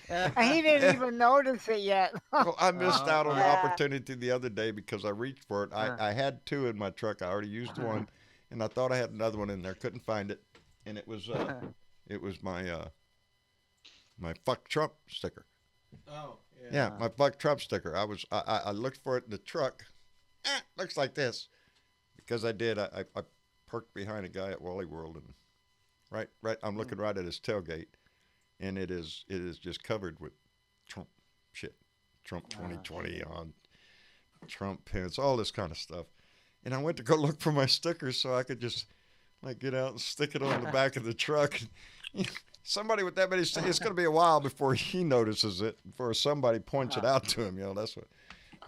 And he didn't even notice it yet. well, I missed out on an Yeah. opportunity the other day because I reached for it. I had 2 in my truck. I already used one, and I thought I had another one in there. Couldn't find it, and it was my my fuck Trump sticker. Oh, Yeah, my Fuck Trump sticker. I looked for it in the truck. Looks like this. Because I did. I parked behind a guy at Wally World, and right. I'm looking right at his tailgate, and it is just covered with Trump shit, Trump 2020 on Trump pins, all this kind of stuff. And I went to go look for my stickers so I could just like get out and stick it on the back of the truck. Somebody with that many stickers, it's going to be a while before he notices it, before somebody points it out to him. That's what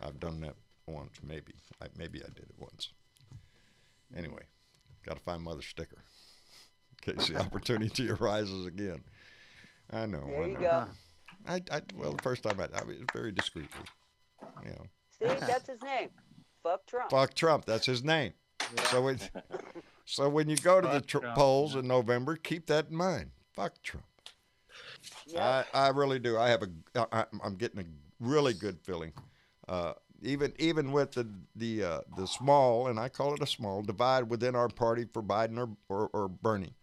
I've done that once, maybe. Maybe I did it once. Anyway, got to find mother sticker in case the opportunity arises again. I know. There you go. Well, the first time I was very discreetly. See, that's his name. Fuck Trump. Fuck Trump. That's his name. So when you go to the polls in November, keep that in mind. Fuck Trump. Yeah. I really do. I'm getting a really good feeling. Even with the small, and I call it a small, divide within our party for Biden or Bernie,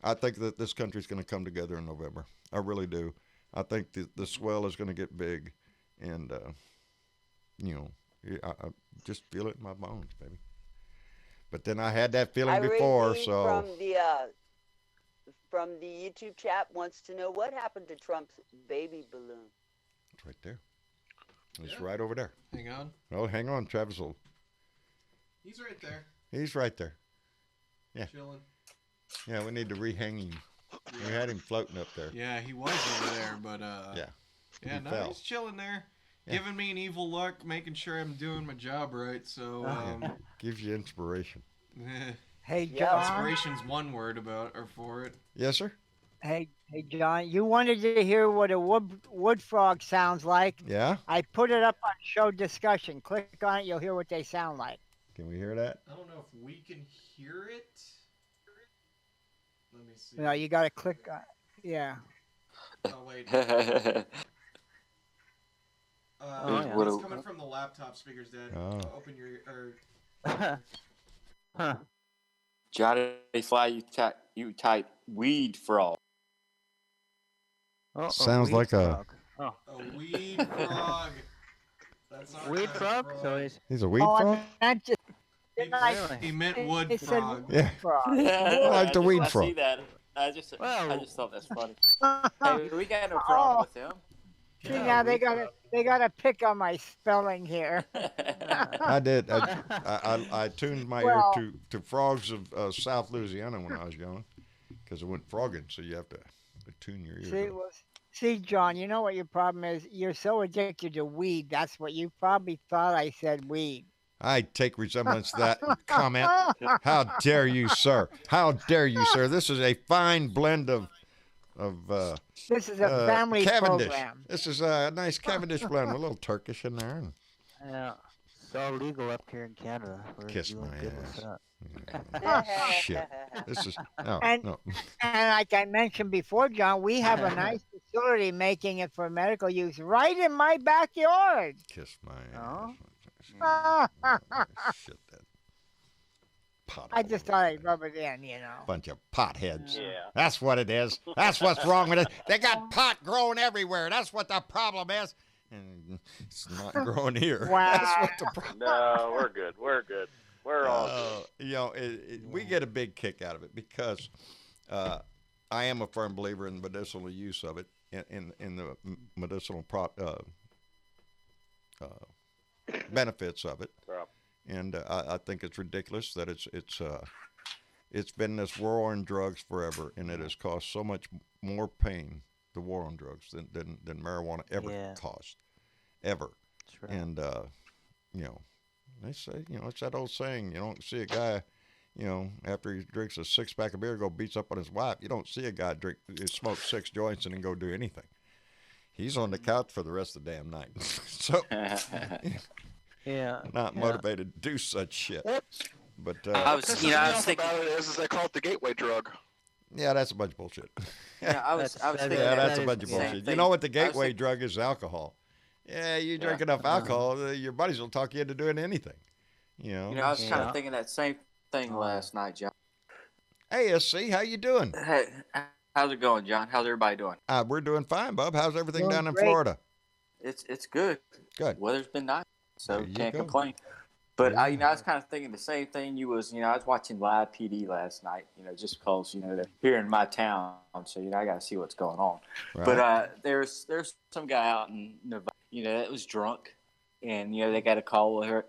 I think that this country's going to come together in November. I really do. I think the swell is going to get big, and I just feel it in my bones, baby. But then I had that feeling before, Irene so from the YouTube chat wants to know what happened to Trump's baby balloon. it's right there. It's right over there. Hang on. Oh, hang on, Travis. He's right there. He's right there. Yeah. Chilling. Yeah, we need to rehang him. We had him floating up there. Yeah, he was over there, but Yeah. yeah, He no, fell. he's chilling there, Yeah. giving me an evil look, making sure I'm doing my job right. So, Gives you inspiration. Hey, Yeah. John. inspiration's one word for it. Yes, sir. Hey, John. You wanted to hear what a wood frog sounds like. Yeah. I put it up on show discussion. Click on it. You'll hear what they sound like. Can we hear that? I don't know if we can hear it. Let me see. No, you got to click on. Yeah. Oh wait. yeah. It's coming from the laptop speakers, Dad. Oh. Open your Huh. Johnny Fly, you type weed frog. Oh, Sounds weed like a- frog. a weed frog. That's our Weed kind of frog? So He's a weed Oh, frog? I meant to. He, Didn't I- Really? he meant wood It said frog. Yeah. frog. I like the weed I frog. see that. I just Well- thought that's funny. Hey, we got no problem with him. See, now they got to pick on my spelling here. I did. I tuned my Well- ear to frogs of South Louisiana when I was young, because it went frogging. So you have to tune your ear. See, John, you know what your problem is? You're so addicted to weed. That's what you probably thought I said weed. I take resemblance to that comment. How dare you, sir? How dare you, sir? This is a fine blend of This is a family Cavendish. program. This is a nice Cavendish blend, with a little Turkish in there. Yeah. It's all legal up here in Canada. We're Kiss doing my good with ass. that. Shit. This is no, And- no. And like I mentioned before, John, we have a nice facility making it for medical use right in my backyard. Kiss my Oh. ass. Shit, that pot. I just thought I'd rub it in, you know. Bunch of potheads. Yeah. That's what it is. That's what's wrong with it. They got pot growing everywhere. That's what the problem is. And it's not growing here. Wow. That's what the problem. No, we're good. We're good. We're all good. We get a big kick out of it because I am a firm believer in medicinal use of it, in the medicinal benefits of it. Right. And I think it's ridiculous that it's been this war on drugs forever, and it has caused so much more pain, the war on drugs, than marijuana ever Yeah. caused, ever. That's right. And they say, it's that old saying, you don't see a guy, after he drinks a 6-pack of beer, go beats up on his wife. You don't see a guy smoke 6 joints and then go do anything. He's on the couch for the rest of the damn night. So Yeah. not motivated to do such shit. But I was Thinking about it is they call it the gateway drug. yeah, that's a bunch of bullshit. I was That's- thinking Yeah, that that's a is bunch of the same bullshit. You thing. know what the I was gateway thinking- drug is? Alcohol. Yeah, you drink enough alcohol, your buddies will talk you into doing anything. I was kind Yeah. of thinking that same thing last night, John. Hey, SC, how you doing? Hey, how's it going, John? How's everybody doing? We're doing fine, Bub. How's everything Doing down in great. Florida? it's good. Good. Weather's been nice, so There you can't go. complain. But I Yeah. was kind of thinking the same thing you was. I was watching live PD last night. Just because they're here in my town, so I got to see what's going on. Right. But there's some guy out in Nevada, that was drunk, and they got a call with her.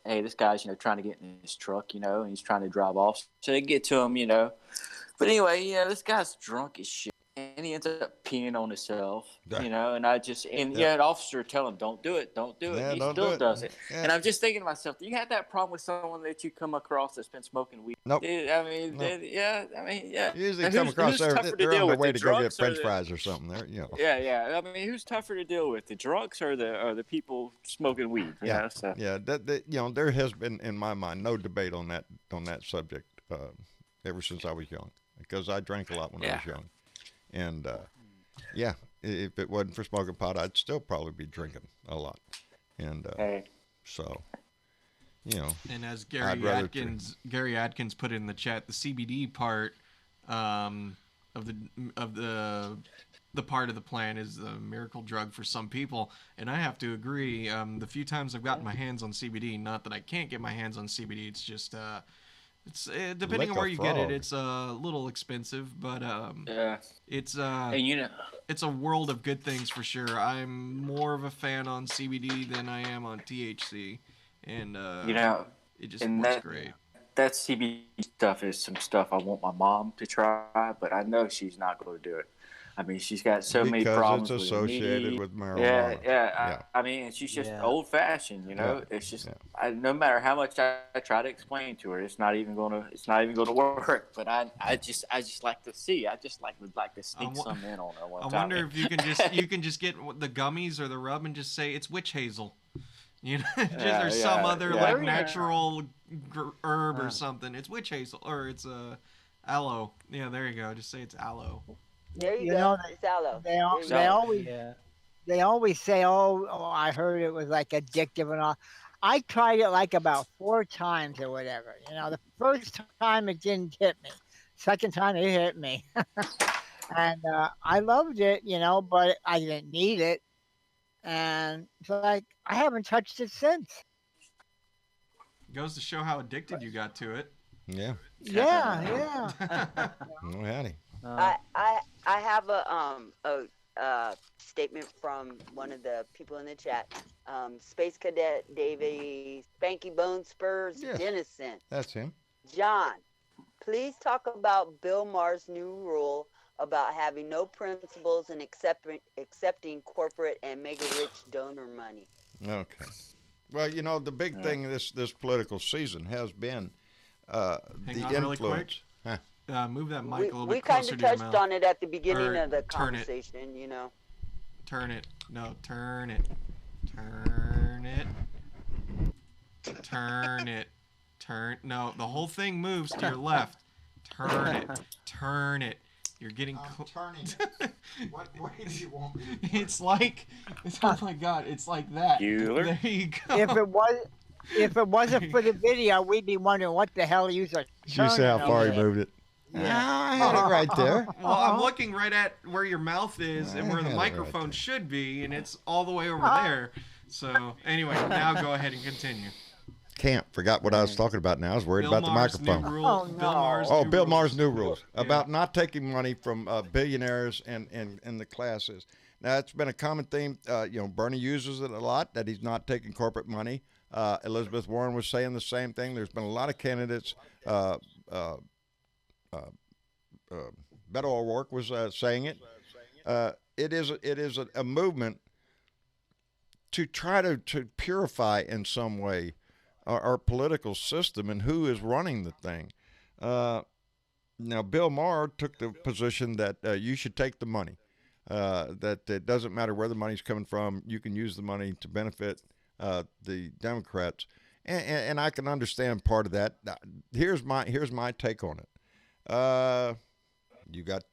Hey, this guy's trying to get in his truck, and he's trying to drive off. So they get to him, But anyway, this guy's drunk as shit, and he ends up peeing on himself, And I just an officer tell him, "Don't do it, don't do it." Yeah, And he don't still do it. does it. Yeah. And I'm just thinking to myself, do you have that problem with someone that you come across that's been smoking weed? Nope. I mean, Nope. yeah. You usually And come who's across there, tougher to they're deal on their with, way the to go get drunks or French the- fries or something. There, Yeah. I mean, who's tougher to deal with, the drunks or the people smoking weed? Yeah. So. Yeah, that there has been in my mind no debate on that subject ever since I was young, because I drank a lot when I was young, and if it wasn't for smoking pot, I'd still probably be drinking a lot, and so And as I'd rather Gary Atkins put in the chat, the CBD part of the part of the plan is the miracle drug for some people, and I have to agree. The few times I've gotten my hands on CBD, not that I can't get my hands on CBD, it's just it's depending on where you get it, it's a little expensive, but it's and it's a world of good things for sure. I'm more of a fan on CBD than I am on THC, and it just works great. That CBD stuff is some stuff I want my mom to try, but I know she's not going to do it. I mean, she's got so many problems. Because it's associated with marijuana. Yeah. I mean, she's just old-fashioned, It's just no matter how much I try to explain to her, it's not even gonna work. But I just like to see. Would like to sneak some in on her one time. I wonder if you can just get the gummies or the rub and just say it's witch hazel. There's some other natural herb or something. It's witch hazel or it's aloe. Yeah, there you go. Just say it's aloe. There you go. It's aloe. They always say, oh, I heard it was like addictive and all. I tried it like about 4 times or whatever. The first time it didn't hit me. Second time it hit me. And I loved it, but I didn't need it. And so I haven't touched it since. Goes to show how addicted you got to it. Yeah. Yeah. Oh, howdy. I have a statement from one of the people in the chat. Space Cadet Davey Spanky Bone Spurs Dennison. That's him. John, please talk about Bill Maher's new rule about having no principles and accepting corporate and mega rich donor money. Okay. Well, the big thing this political season has been the influence. Huh? Move that mic a little we bit kind closer of to your touched mouth. on it at the beginning of the turn it. conversation, Turn it. No, turn it. Turn it. Turn it. No, the whole thing moves to your left. Turn it. Turn it. You're getting turning it. What way do you want me to It's like, oh my God, it's like that. There you go. If it wasn't for the video, we'd be wondering what the hell you are. Did you see how far he moved it? Yeah, I had it right there. Well, I'm looking right at where your mouth is and where the microphone should be, and it's all the way over there. So, anyway, now go ahead and continue. Forgot what I was talking about now. I was worried about the microphone. Bill Maher's new rules about not taking money from billionaires and the classes. Now, it's been a common theme. Bernie uses it a lot, that he's not taking corporate money. Elizabeth Warren was saying the same thing. There's been a lot of candidates. Beto O'Rourke was saying it. It is a movement to try to purify in some way our political system and who is running the thing. Now, Bill Maher took the position that you should take the money, that it doesn't matter where the money's coming from. You can use the money to benefit the Democrats, and I can understand part of that. Here's my take on it. You got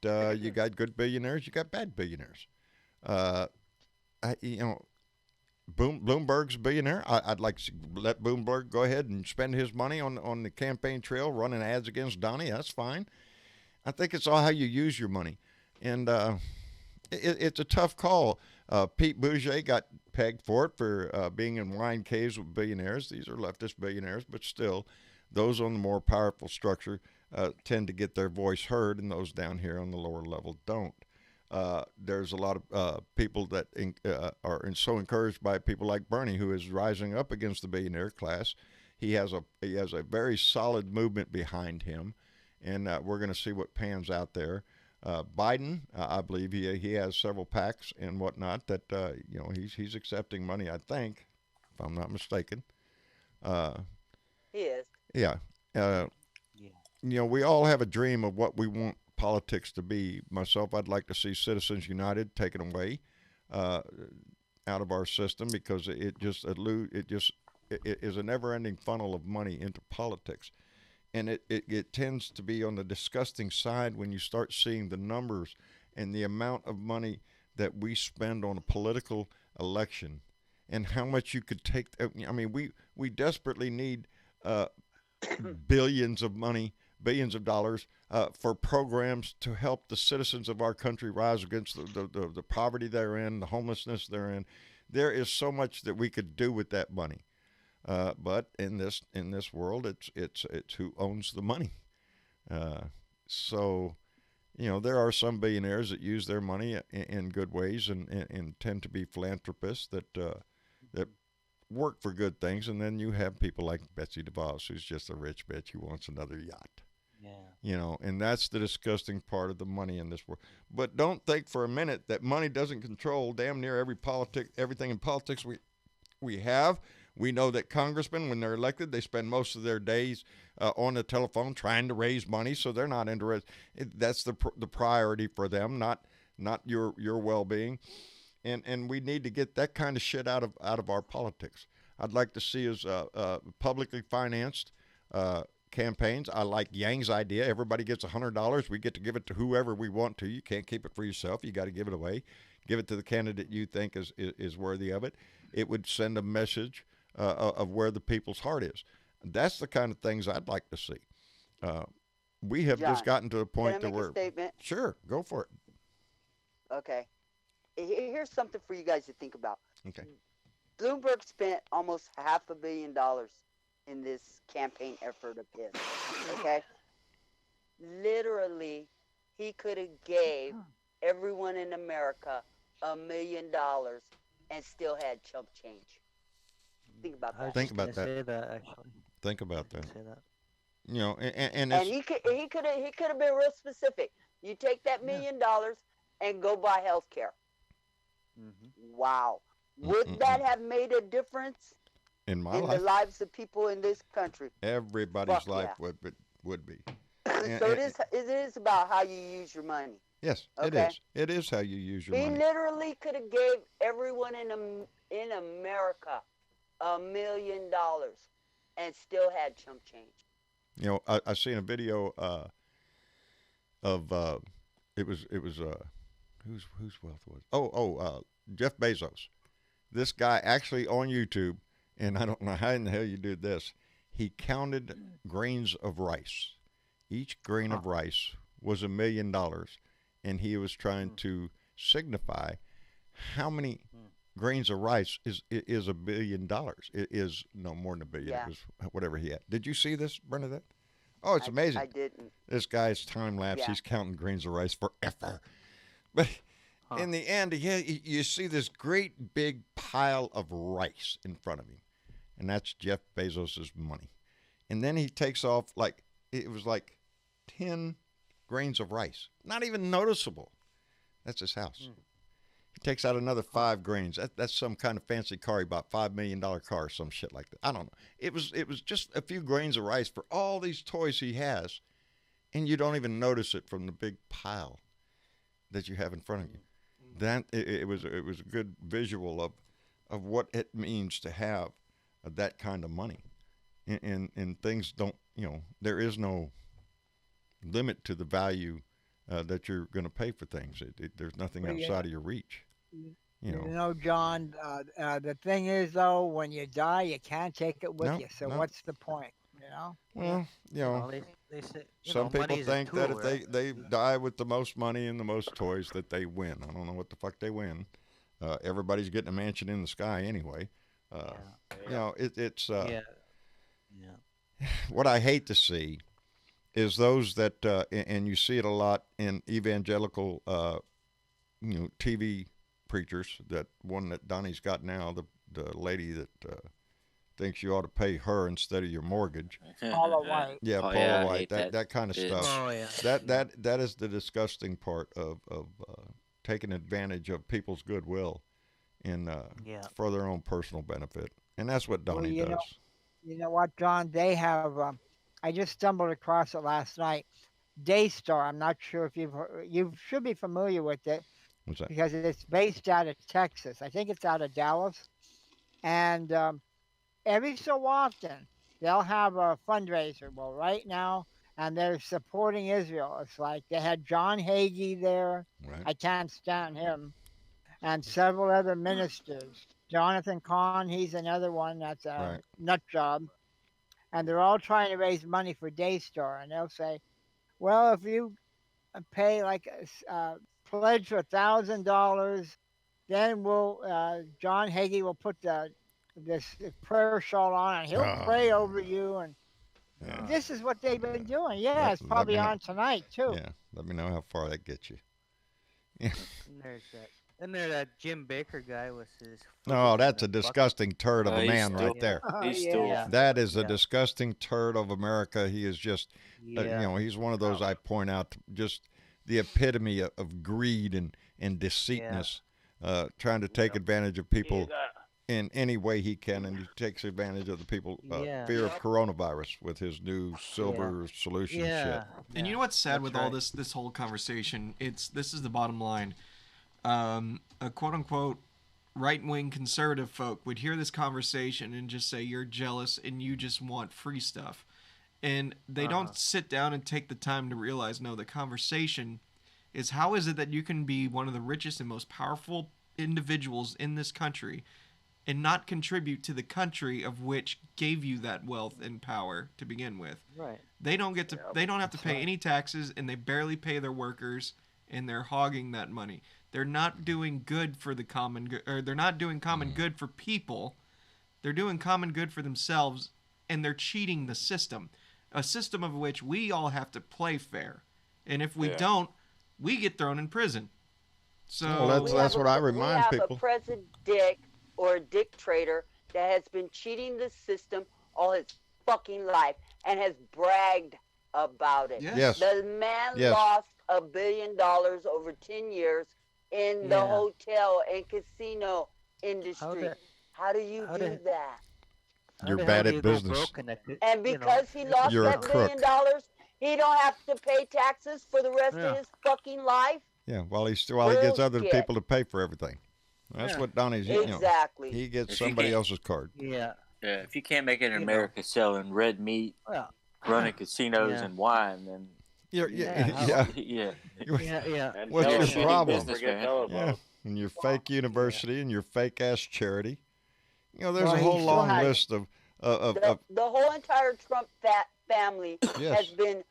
good billionaires, you got bad billionaires. Bloomberg's a billionaire. I'd like to let Bloomberg go ahead and spend his money on the campaign trail, running ads against Donnie. That's fine. I think it's all how you use your money, and it's a tough call. Pete Buttigieg got pegged for it for being in wine caves with billionaires. These are leftist billionaires, but still, those on the more powerful structure tend to get their voice heard, and those down here on the lower level don't. There's a lot of people that are so encouraged by people like Bernie, who is rising up against the billionaire class. He has a very solid movement behind him, and we're going to see what pans out there. Biden, I believe he has several PACs and whatnot that he's accepting money. I think, if I'm not mistaken. He is. Yeah. We all have a dream of what we want politics to be. Myself, I'd like to see Citizens United taken away out of our system, because it is a never-ending funnel of money into politics. And it tends to be on the disgusting side when you start seeing the numbers and the amount of money that we spend on a political election, and how much you could take. I mean, we desperately need billions of dollars for programs to help the citizens of our country rise against the poverty they're in, the homelessness they're in. There is so much that we could do with that money. But in this world, it's who owns the money. So, there are some billionaires that use their money in good ways and tend to be philanthropists that work for good things. And then you have people like Betsy DeVos, who's just a rich bitch who wants another yacht. Yeah. And that's the disgusting part of the money in this world. But don't think for a minute that money doesn't control damn near everything in politics we have. We know that congressmen, when they're elected, they spend most of their days on the telephone trying to raise money, so they're not interested. That's the priority for them, not your well-being. And we need to get that kind of shit out of our politics. I'd like to see us publicly financed campaigns. I like Yang's idea. Everybody gets $100. We get to give it to whoever we want to. You can't keep it for yourself. You got to give it away. Give it to the candidate you think is worthy of it. It would send a message of where the people's heart is. That's the kind of things I'd like to see. We have just gotten to a point can I make where. A statement? Sure, go for it. Okay. Here's something for you guys to think about. Okay. Bloomberg spent almost $500 million in this campaign effort of his. Okay. Literally, he could have gave everyone in America $1 million and still had chump change. Think about that. Think about that. Say that actually. Think about that. Say that. And he could have been real specific. You take that $1 million and go buy health care. Mm-hmm. Wow. Would that have made a difference in my in life? The lives of people in this country? Everybody's life would be. So it is about how you use your money. Yes, okay? It is. It is how you use your money. He literally could have gave everyone in America $1 million and still had chump change. I seen a video of it was whose wealth was Jeff Bezos. This guy actually on YouTube, and I don't know how in the hell you did this. He counted grains of rice. Each grain of rice was $1 million, and he was trying to signify how many grains of rice is $1 billion. It is no more than $1 billion. Yeah. It was whatever he had. Did you see this, Bernadette? Oh, it's amazing. I didn't. This guy's time lapse. Yeah. He's counting grains of rice forever. But in the end, you see this great big pile of rice in front of him, and that's Jeff Bezos' money. And then he takes off it was like 10 grains of rice. Not even noticeable. That's his house. He takes out another 5 grains. That's some kind of fancy car. He bought $5 million car or some shit like that. I don't know. It was just a few grains of rice for all these toys he has, and you don't even notice it from the big pile that you have in front of you. That it was a good visual of what it means to have that kind of money, and things don't. There is no limit to the value that you're going to pay for things. There's nothing outside of your reach. John, the thing is, though, when you die, you can't take it with you. So what's the point, Well, They say, some people money's a think that tool, if they die with the most money and the most toys that they win. I don't know what the fuck they win. Everybody's getting a mansion in the sky anyway. You know, it's Yeah. what I hate to see is those that, and you see it a lot in evangelical, TV preachers. That one that Donnie's got now, the lady that thinks you ought to pay her instead of your mortgage. Paula White. Yeah, Oh, Paula yeah, I White. hate That kind of bitch. stuff. Oh yeah. That is the disgusting part of taking advantage of people's goodwill in Yeah. for their own personal benefit, and that's what Well, Donnie you does. know- You know what, John? They have. I just stumbled across it last night. Daystar. I'm not sure if you should be familiar with it What's that? because it's based out of Texas. I think it's out of Dallas, and every so often they'll have a fundraiser. Well, right now, and they're supporting Israel. It's like they had John Hagee there. Right. I can't stand him, and several other ministers. Jonathan Kahn, he's another one that's a Right. nut job. And they're all trying to raise money for Daystar. And they'll say, well, if you pay like pledge $1,000, then John Hagee will put this prayer shawl on and he'll Ah. pray over you. And Yeah. this is what they've been doing. Yeah, Let- it's let probably me know. on tonight too. Yeah. Let me know how far that gets you. And there's that Jim Baker guy with his. No, foot in that's the a bucket. disgusting turd of a he's man still- right there. He's Yeah. still Yeah. That is a Yeah. disgusting turd of America. He is just, Yeah. he's one of those I point out, just the epitome of greed and deceitness, trying to take advantage of people in any way he can, and he takes advantage of the people Yeah. fear of coronavirus with his new silver solution Yeah. And you know what's sad That's with all right. this whole conversation? This is the bottom line. A quote unquote right wing conservative folk would hear this conversation and just say you're jealous and you just want free stuff. And they don't sit down and take the time to realize, no, the conversation is how is it that you can be one of the richest and most powerful individuals in this country and not contribute to the country of which gave you that wealth and power to begin with. Right. They don't get to they don't have to pay any taxes and they barely pay their workers and they're hogging that money. They're not doing good for the common good, or they're not doing common good for people. They're doing common good for themselves and they're cheating the system. A system of which we all have to play fair. And if we don't, we get thrown in prison. So Well, that's what I remind we people. have a president or a dictator that has been cheating the system all his fucking life and has bragged about it. Yes. The man Yes. lost $1 billion over 10 years in the Yeah. hotel and casino industry. the- How do you how do the- that? How You're the bad hell do at you go business. broke and And because he lost You're a that $1 billion, he don't have to pay taxes for the rest Yeah. of his fucking life. Yeah, while he gets other Bullshit. people to pay for everything. That's Yeah. what Donnie's. Exactly. He gets If you somebody can't- else's card. Yeah. Yeah, if you can't make it in You know. America selling red meat, Well. running casinos Yeah. and wine, then Yeah, Yeah. yeah. Yeah. Yeah. And What's your telephone. problem? Don't forget Yeah. telephone. Yeah, and your fake university and your fake ass charity. You know, there's Well, a he whole still long has- list of The whole entire Trump family Yes. has been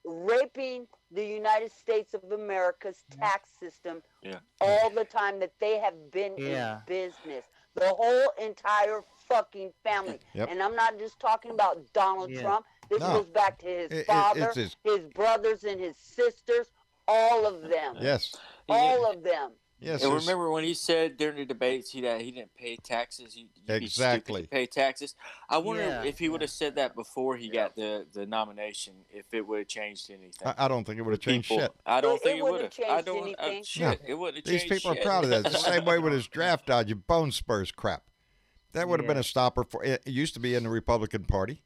raping the United States of America's tax system Yeah. all the time that they have been Yeah. in business. The whole entire fucking family. Yep. And I'm not just talking about Donald Yeah. Trump. This No. goes back to his It's father, his- his brothers and his sisters, all of them. yes, All of them. yes. And it's- remember when he said during the debates he didn't pay taxes? You'd be stupid Exactly. to pay taxes. I wonder Yeah, if he would have said that before he got the nomination, if it would have changed anything. I don't think it would have changed People- shit. I don't It think it would wouldn't have. have I changed don't. anything. Shit, it wouldn't have These changed people are shit. proud of that. It's the same way with his draft dodge, your bone spurs crap. That would have been Yeah. a stopper for. It used to be in the Republican Party,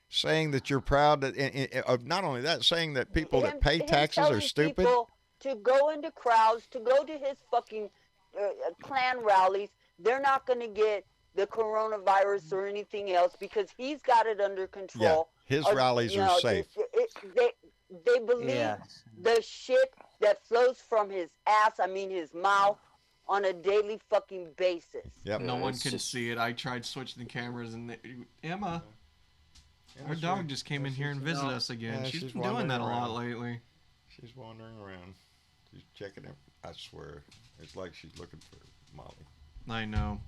saying that you're proud that. Of not only that, saying that people that pay Him taxes are telling stupid. people to go into crowds, to go to his fucking Klan rallies. They're not going to get the coronavirus or anything else because he's got it under Yeah, control. his Or, rallies you are know, safe. They believe Yes. the shit that flows from his ass, I mean his mouth, on a daily fucking basis. Yep. no one it's can just- see it. I tried switching the cameras and Emma, Yeah, our she- dog just came in here and visited us again. Yeah, she's she's been doing wandering that a lot around. lately. She's wandering around. She's checking I swear, it's like she's looking for Molly. I know.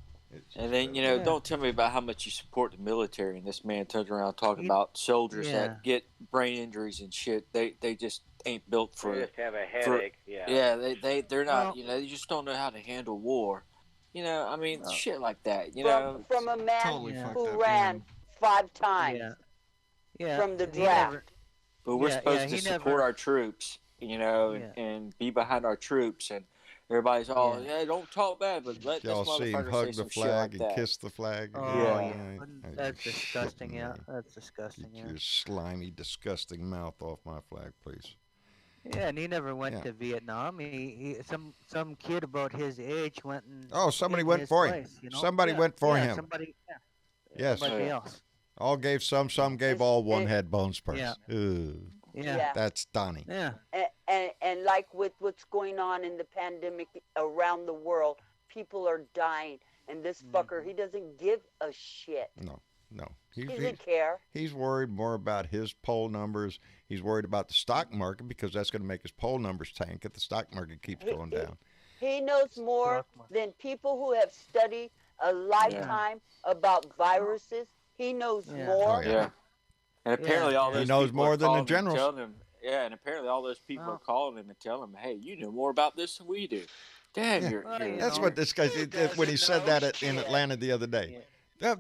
And then, don't tell me about how much you support the military. And this man turns around talking about soldiers that get brain injuries and shit. They just ain't built for They just have a for- headache. Yeah. Yeah, they're not. They just don't know how to handle war. I mean, shit like that. From a man Totally fucked who up, ran 5 times Yeah. from the he draft. never- But we're Yeah, supposed yeah, to he support never- our troops, and be behind our troops. And everybody's all, don't talk bad, but let this Y'all see him motherfucker hug say the some shit flag like and that. kiss the flag. Oh, again. yeah. I- That's you're disgusting, shitting yeah. me. That's disgusting, Get yeah. your slimy, disgusting mouth off my flag, please. Yeah, and he never went Yeah. to Vietnam. Some kid about his age went and Oh, somebody in went his for him. place, Somebody went for him. Somebody, Yes. somebody else. All gave some gave all. One had bones first. Yeah. Ooh, Yeah. that's stunning. Yeah. And like with what's going on in the pandemic around the world, people are dying, and this fucker, he doesn't give a shit. No. He doesn't care. He's worried more about his poll numbers. He's worried about the stock market because that's going to make his poll numbers tank if the stock market keeps going down. He knows more than people who have studied a lifetime about viruses. He knows more. Oh, yeah. Yeah. And apparently all He those knows people more are than the calling him, generals. telling him- and apparently all those people are calling him and telling him, hey, you know more about this than we do. Damn, Yeah. you're That's what this guy did when he said that in Atlanta the other day.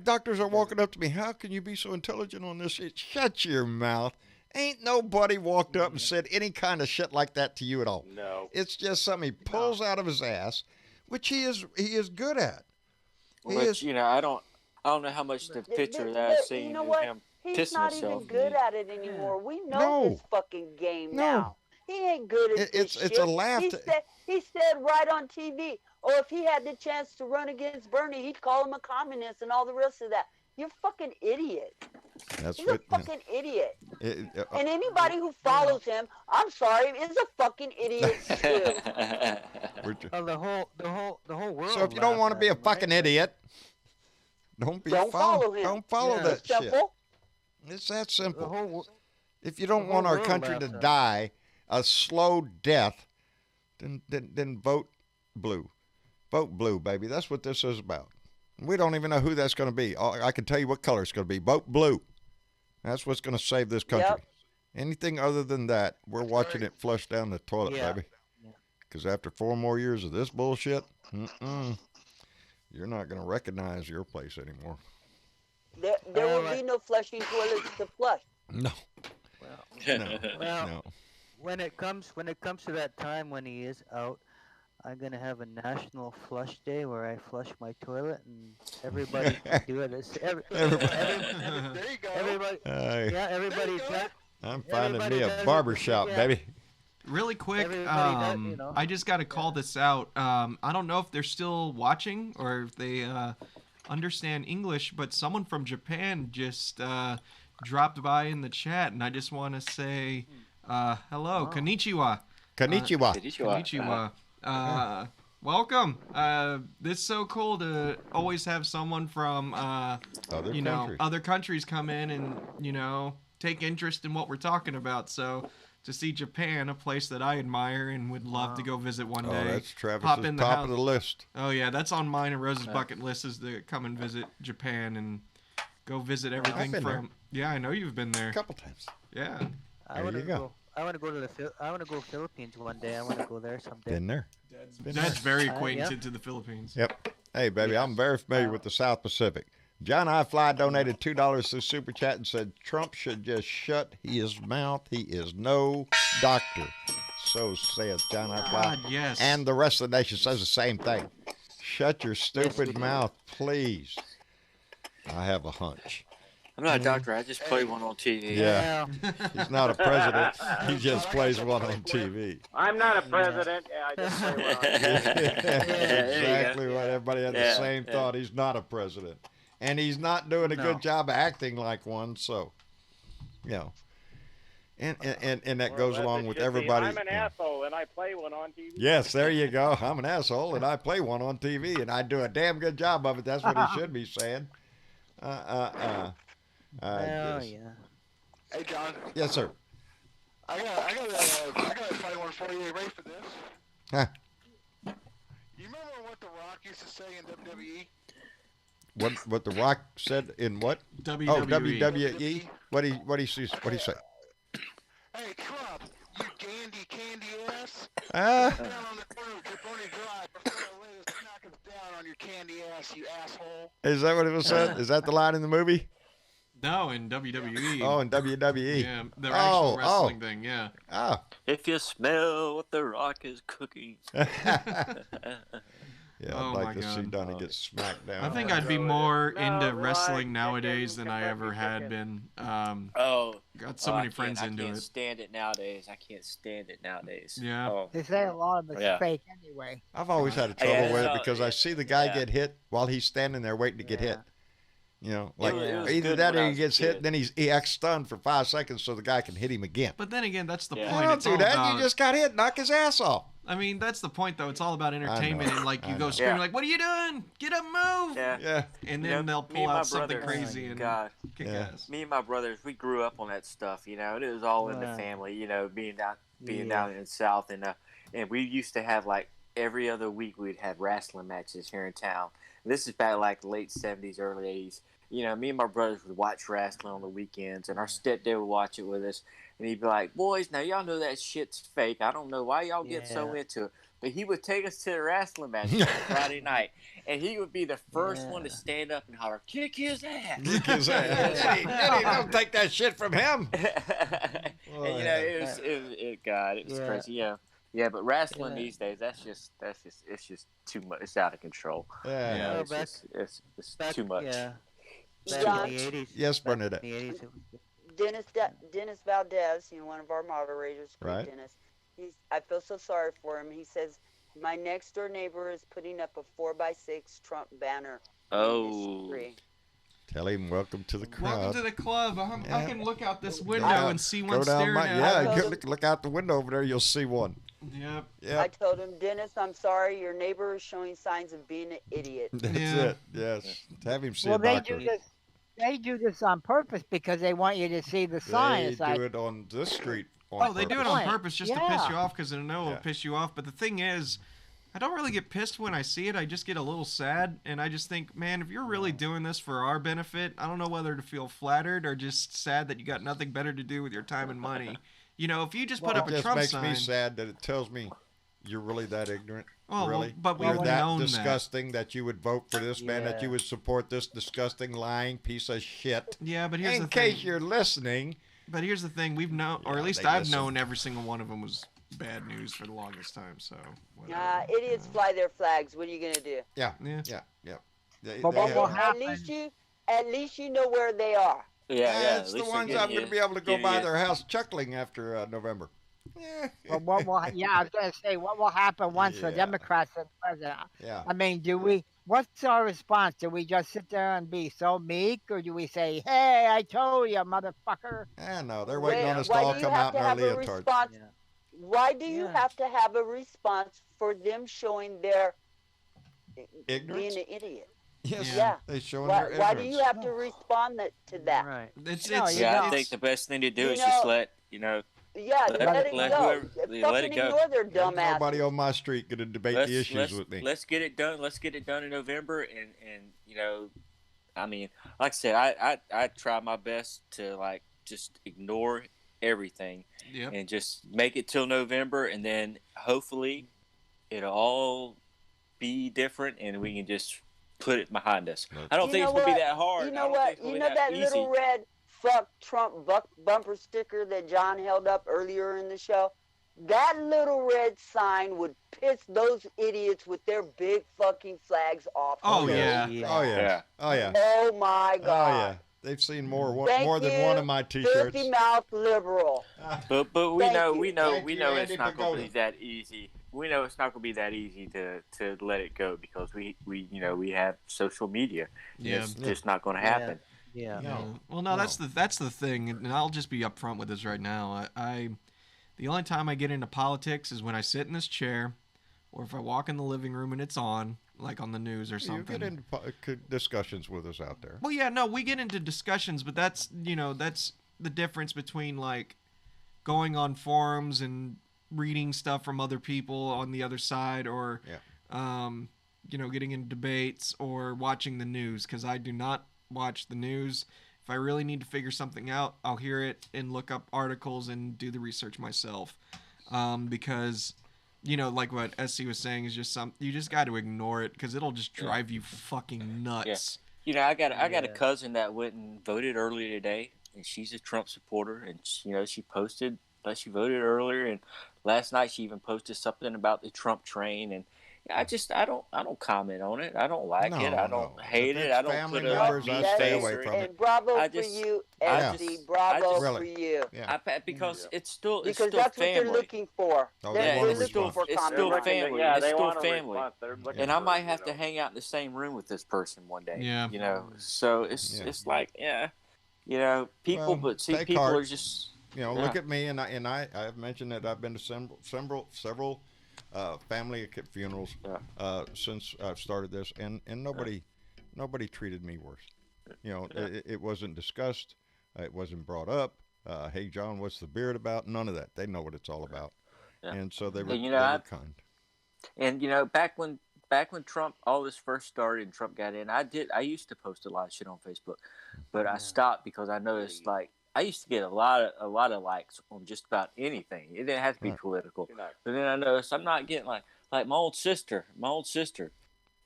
Doctors are walking up to me. How can you be so intelligent on this shit? Shut your mouth. Ain't nobody walked up and said any kind of shit like that to you at all. No. It's just something he pulls out of his ass, which he is good at. He Which, is. I don't know how much the picture that I've seen You know of what? him He's pissing not himself. even good at it anymore. We know No. this fucking game No. now. He ain't good at It's this it's shit. a laugh. He said right on TV, if he had the chance to run against Bernie, he'd call him a communist and all the rest of that. You're a fucking idiot. That's He's a what. fucking idiot. It- And anybody who follows him, I'm sorry, is a fucking idiot too. we're ju- Well, the whole world. so if you don't want to be a fucking idiot, don't follow him. Don't follow Yeah. that It's simple. shit. It's that The simple. whole. If you don't the want whole our world country to laughs at it. die a slow death, then vote blue. Vote blue, baby. That's what this is about. We don't even know who that's going to be. I can tell you what color it's going to be. Vote blue. That's what's going to save this country. Yep. Anything other than that, we're watching right. it flush down the toilet, Yeah. baby. Because after 4 more years of this bullshit, you're not going to recognize your place anymore. There Well, will be no flushing toilets to flush. No. No. Well, No. when it comes to that time when he is out, I'm gonna have a national flush day where I flush my toilet and everybody can do it. Everybody. There you go. Everybody, Hey, everybody's got. I'm finding Everybody me a does it. barbershop, Yeah. baby. Really quick, Everybody does, I just got to call this out. I don't know if they're still watching or if they understand English, but someone from Japan just dropped by in the chat, and I just want to say hello, konnichiwa. Konnichiwa. Konnichiwa. Welcome. This is so cool to always have someone from Other countries. other countries come in and take interest in what we're talking about. So to see Japan, a place that I admire and would love to go visit one Oh, day. that's Travis's Pop in the top house. of the list. Oh yeah, that's on mine and Rose's bucket list is to come and visit Japan and go visit everything been there. from. Yeah, I know you've been there. A couple times. Yeah. I There want to you go. go. I want to go to I want to go Philippines one day. I want to go there someday. Been there. That's very yeah. acquainted to the Philippines. Yep. Hey, baby, I'm very familiar with the South Pacific. John I Fly donated $2 to Super Chat and said Trump should just shut his mouth. He is no doctor. So saith John I Fly. God, yes. And the rest of the nation says the same thing. Shut your stupid mouth, please. I have a hunch. I'm not a doctor. I just play one on TV. Yeah. He's not a president. He just plays one on TV. I'm not a president. Yeah, I just play one on Exactly what everybody had the Yeah, same yeah. thought. He's not a president. And he's not doing a good job of acting like one, so and that goes along with everybody. I'm an asshole and I play one on TV. Yes, there you go. I'm an asshole and I play one on TV and I do a damn good job of it. That's what he should be saying. Oh Yes. yeah. Hey, John. Yes, sir. I gotta play one for you. You ready for this? Huh. The Rock used to say in WWE? What The Rock said in what? WWE. Oh, WWE. What he say? Hey, Trump, you candy ass. Ah. Down on the corner of Tripoli Drive before the latest knock us down on your candy ass, you asshole. Is that what it was said? Is that the line in the movie? No, in WWE. Oh, in WWE. Yeah, the actual wrestling thing, yeah. Oh. If you smell what the Rock is cooking. Yeah, Oh I'd my like to see God. Donnie get smacked down. I think I'd be more into wrestling nowadays than I ever had been. Got so many friends into I can't it. stand it nowadays. I can't stand it nowadays. Yeah. Oh. They say a lot of it's Yeah. fake anyway. I've always had a trouble Yeah, with it no, because I see the guy get hit while he's standing there waiting to get hit. You know, like it was either good that when or I he was a gets hit, kid. then he acts stunned for 5 seconds so the guy can hit him again. But then again, that's the Yeah. point. Don't It's do all that. about, You just got hit. Knock his ass off. I mean, that's the point, though. It's all about entertainment, know. and like you I go know. screaming, Yeah. like, "What are you doing? Get up, move!" Yeah. Yeah. And You then know, they'll me pull and my out something brother- crazy and God. kick Yeah. ass. Me and my brothers, we grew up on that stuff, you know, and it was all in the Wow. family, you know, being down Yeah. down in the South, and we used to have like every other week we'd have wrestling matches here in town. This is back like late '70s, early '80s. You know, me and my brothers would watch wrestling on the weekends, and our stepdad would watch it with us, and he'd be like, "Boys, now y'all know that shit's fake. I don't know why y'all get so Yeah. into it." But he would take us to the wrestling matches on Friday night, and he would be the first one to stand up and holler, "Kick his ass!" Kick his ass. Hey, don't take that shit from him. And you know, it was Yeah. crazy. Yeah, but wrestling these days, it's just too much. It's out of control. Yeah. You know, Yeah, it's Back- too much. Yeah. Yeah. Back in the 80s. Yes, back in Bernadette. the 80s, it was- Dennis Valdez, one of our moderators, great Right. Dennis. I feel so sorry for him. He says my next door neighbor is putting up a 4x6 Trump banner. on his Oh. tree. Tell him welcome to the crowd. Welcome to the club. I Yeah. can look out this window Yeah. and see Go one down staring my, at yeah, us. go look out the window over there. You'll see one. Yep. I Yeah, told him, Dennis, I'm sorry, your neighbor is showing signs of being an idiot. that's Yeah. it. Yes, have him see Well, a they doctor. do this. They do this on purpose because they want you to see the sign. They It's like, do it on this street. On Oh, they do it on Right. purpose just to piss Yeah. you off because they know it'll Yeah. piss you off. But the thing is, I don't really get pissed when I see it. I just get a little sad, and I just think, man, if you're really doing this for our benefit, I don't know whether to feel flattered or just sad that you got nothing better to do with your time and money. You know, if you just put It up a just Trump makes sign, me sad that it tells me you're really that ignorant. Oh, well, really, but we you're already that own that. disgusting that. You would vote for this man, that Yeah. you would support this disgusting lying piece of shit. yeah. But here's In the case thing. you're listening, But here's the thing. We've known, or Yeah, at least they I've listen. known, every single one of them was bad news for the longest time. So. Whatever. Idiots fly their flags. What are you gonna do? yeah, Yeah. yeah, yeah. They, But they what have- will At happen? least you know where they are. Yeah, it's at the least they're ones getting I'm going you- to be able to go getting by you- their house chuckling after November. Yeah, But what will? Yeah, I was gonna say, what will happen once the Yeah. Democrats are president? yeah. I mean, do we? What's our response? Do we just sit there and be so meek, or do we say, "Hey, I told you, motherfucker"? No, they're waiting Wait, on us to why all do you come have out to in our have a leotards. response? Yeah. Why do you Yeah. have to have a response for them showing their Ignorance? being an idiot? Yes, Yeah. they showing Why, their why do ignorance. you have to respond to that? Right. It's No, it's you Yeah, I don't. think the best thing to do You is just know- let Yeah, Let- let it let go. whoever- Fucking let it go. ignore their dumb Ain't nobody asses. on my street going to debate the issues with me. Let's get it done. Let's get it done in November, and you know, I mean, like I said, I try my best to like just ignore everything Yep. and just make it till November, and then hopefully it'll all be different, and we can just put it behind us. I don't You think know it's gonna be what? that hard. You I know don't what? think it's gonna You be know that easy. little red "fuck Trump" bumper sticker that John held up earlier in the show? That little red sign would piss those idiots with their big fucking flags off. Oh, those yeah. Oh, flags. yeah. Yeah. Oh, yeah. Oh my Oh, God. yeah. They've seen more Thank more than you, one of my T-shirts. Filthy mouth liberal. But we Thank know you. we know Thank we you, know Andy it's not going to Pagoda. be that easy. We know it's not going to be that easy to let it go because we you know we have social media. Yeah. It's just not going to happen. Yeah. No. Well, no, that's the thing, and I'll just be upfront with this right now. I the only time I get into politics is when I sit in this chair, or if I walk in the living room and it's on, like on the news or You something. get into discussions with us out there. Well, yeah, no, we get into discussions, but that's the difference between like going on forums and reading stuff from other people on the other side, or getting in debates or watching the news, because I do not watch the news. If I really need to figure something out, I'll hear it and look up articles and do the research myself. Because, like what SC was saying, is just you just got to ignore it, because it'll just drive you fucking nuts. Yeah. I got a cousin that went and voted earlier today, and she's a Trump supporter, and she posted that she voted earlier, and last night she even posted something about the Trump train, and I don't comment on it. I don't like it. I don't hate it. I don't family put members, a I stay away from it. And bravo for you, SD. Bravo for you. Yeah. Because it's still Because still that's family. what they're looking for. Oh, They're want a looking response. for It's comment. still looking to- family. yeah, It's they still want a family. response. They're looking And I for, might have to hang out in the same room with this person one day. Yeah. So it's like people, Well, but see, take people heart. are just Look at me, and I've mentioned that I've been to several family funerals since I've started this, and nobody treated me worse. It wasn't discussed, it wasn't brought up. Hey, John, what's the beard about? None of that. They know what it's all about, and so they were, kind. And back when Trump all this first started and Trump got in, I used to post a lot of shit on Facebook, but I stopped because I noticed I used to get a lot of likes on just about anything. It didn't have to be political. But then I noticed I'm not getting like my old sister. My old sister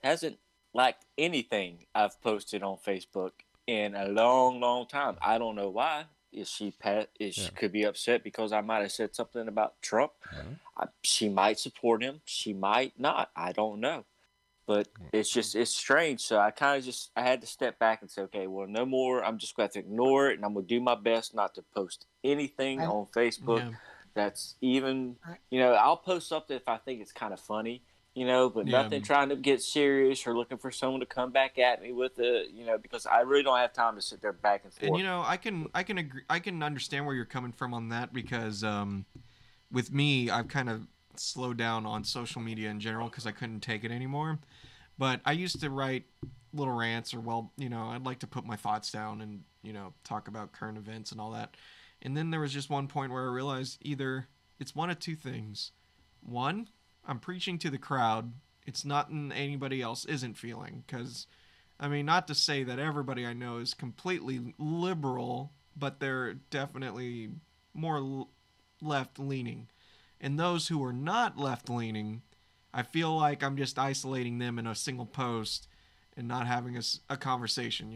hasn't liked anything I've posted on Facebook in a long, long time. I don't know why. She could be upset because I might have said something about Trump. She might support him. She might not. I don't know. But it's strange. So I I had to step back and say, okay, well, no more. I'm just going to ignore it, and I'm going to do my best not to post anything on Facebook that's even, I'll post something if I think it's kind of funny, but nothing trying to get serious or looking for someone to come back at me with it, because I really don't have time to sit there back and forth. And I can agree. I can understand where you're coming from on that, because with me, I've kind of slowed down on social media in general because I couldn't take it anymore. But I used to write little rants, or I'd like to put my thoughts down and talk about current events and all that. And then there was just one point where I realized either it's one of two things. One, I'm preaching to the crowd. It's not anybody else isn't feeling, because not to say that everybody I know is completely liberal, but they're definitely more left leaning. And those who are not left leaning, I feel like I'm just isolating them in a single post and not having a conversation,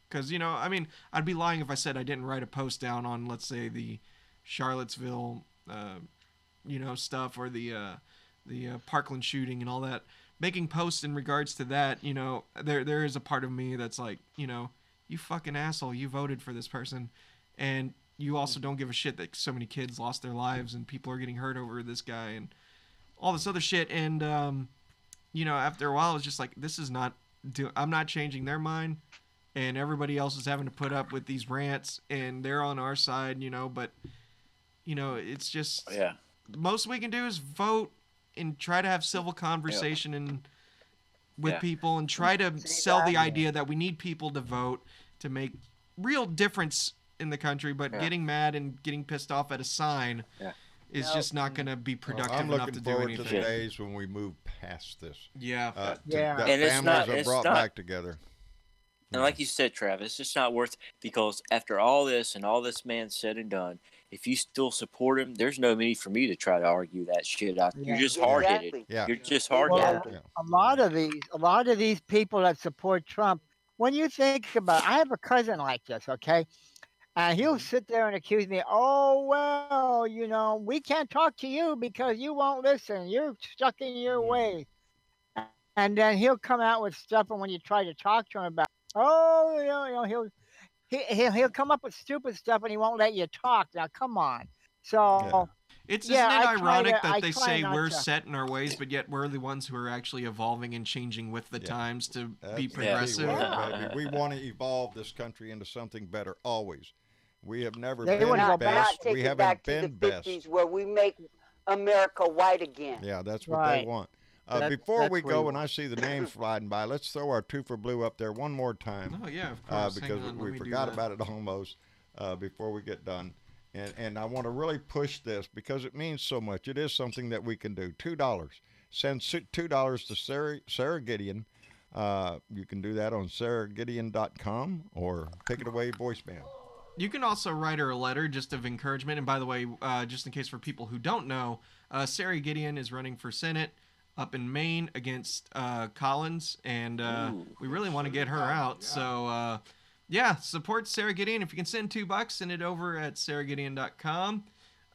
Because, I'd be lying if I said I didn't write a post down on, let's say, the Charlottesville, stuff, or the Parkland shooting and all that. Making posts in regards to that, there is a part of me that's like, you fucking asshole, you voted for this person. And you also don't give a shit that so many kids lost their lives and people are getting hurt over this guy and all this other shit. And, after a while, it's just like, I'm not changing their mind, and everybody else is having to put up with these rants, and they're on our side, but, it's just, most we can do is vote and try to have civil conversation and with people, and try to sell the idea that we need people to vote to make real difference in the country, but getting mad and getting pissed off at a sign is just not going to be productive enough to do anything. I'm looking forward to the days when we move past this. That and families are brought back together. And like you said, Travis, it's just not worth, because after all this and all this man said and done, if you still support him, there's no need for me to try to argue that shit out. You're just hard-headed. You're just hard-headed. A lot of these people that support Trump, when you think about, I have a cousin like this, okay? And he'll sit there and accuse me, oh, well, we can't talk to you because you won't listen. You're stuck in your way. And then he'll come out with stuff, and when you try to talk to him about, he'll come up with stupid stuff, and he won't let you talk. Now, come on. So, isn't it ironic that they say we're set in our ways, but yet we're the ones who are actually evolving and changing with the times to be progressive? Baby. We want to evolve this country into something better always. We have never been best. We haven't been best. Where we make America white again. Yeah, that's what they want. Before we go, and I see the names sliding by, let's throw our Two for Blue up there one more time. Oh, yeah, of course. Because we forgot about it almost before we get done. And I want to really push this because it means so much. It is something that we can do. $2. send $2 to Sarah Gideon. You can do that on sarahgideon.com or Take It Away voicemail. You can also write her a letter just of encouragement. And by the way, just in case for people who don't know, Sarah Gideon is running for Senate up in Maine against Collins, and we really want to get her out. So, yeah, support Sarah Gideon. If you can send $2, send it over at sarahgideon.com.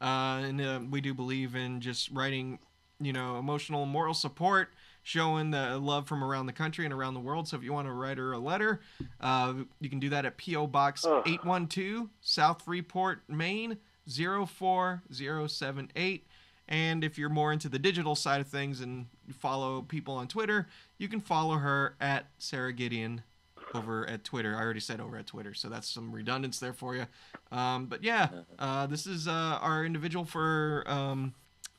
And we do believe in just writing, emotional, moral support, showing the love from around the country and around the world. So if you want to write her a letter, you can do that at P.O. Box 812, South Freeport, Maine, 04078. And if you're more into the digital side of things and you follow people on Twitter, you can follow her at Sarah Gideon over at Twitter. I already said over at Twitter, so that's some redundance there for you. But yeah, this is our individual for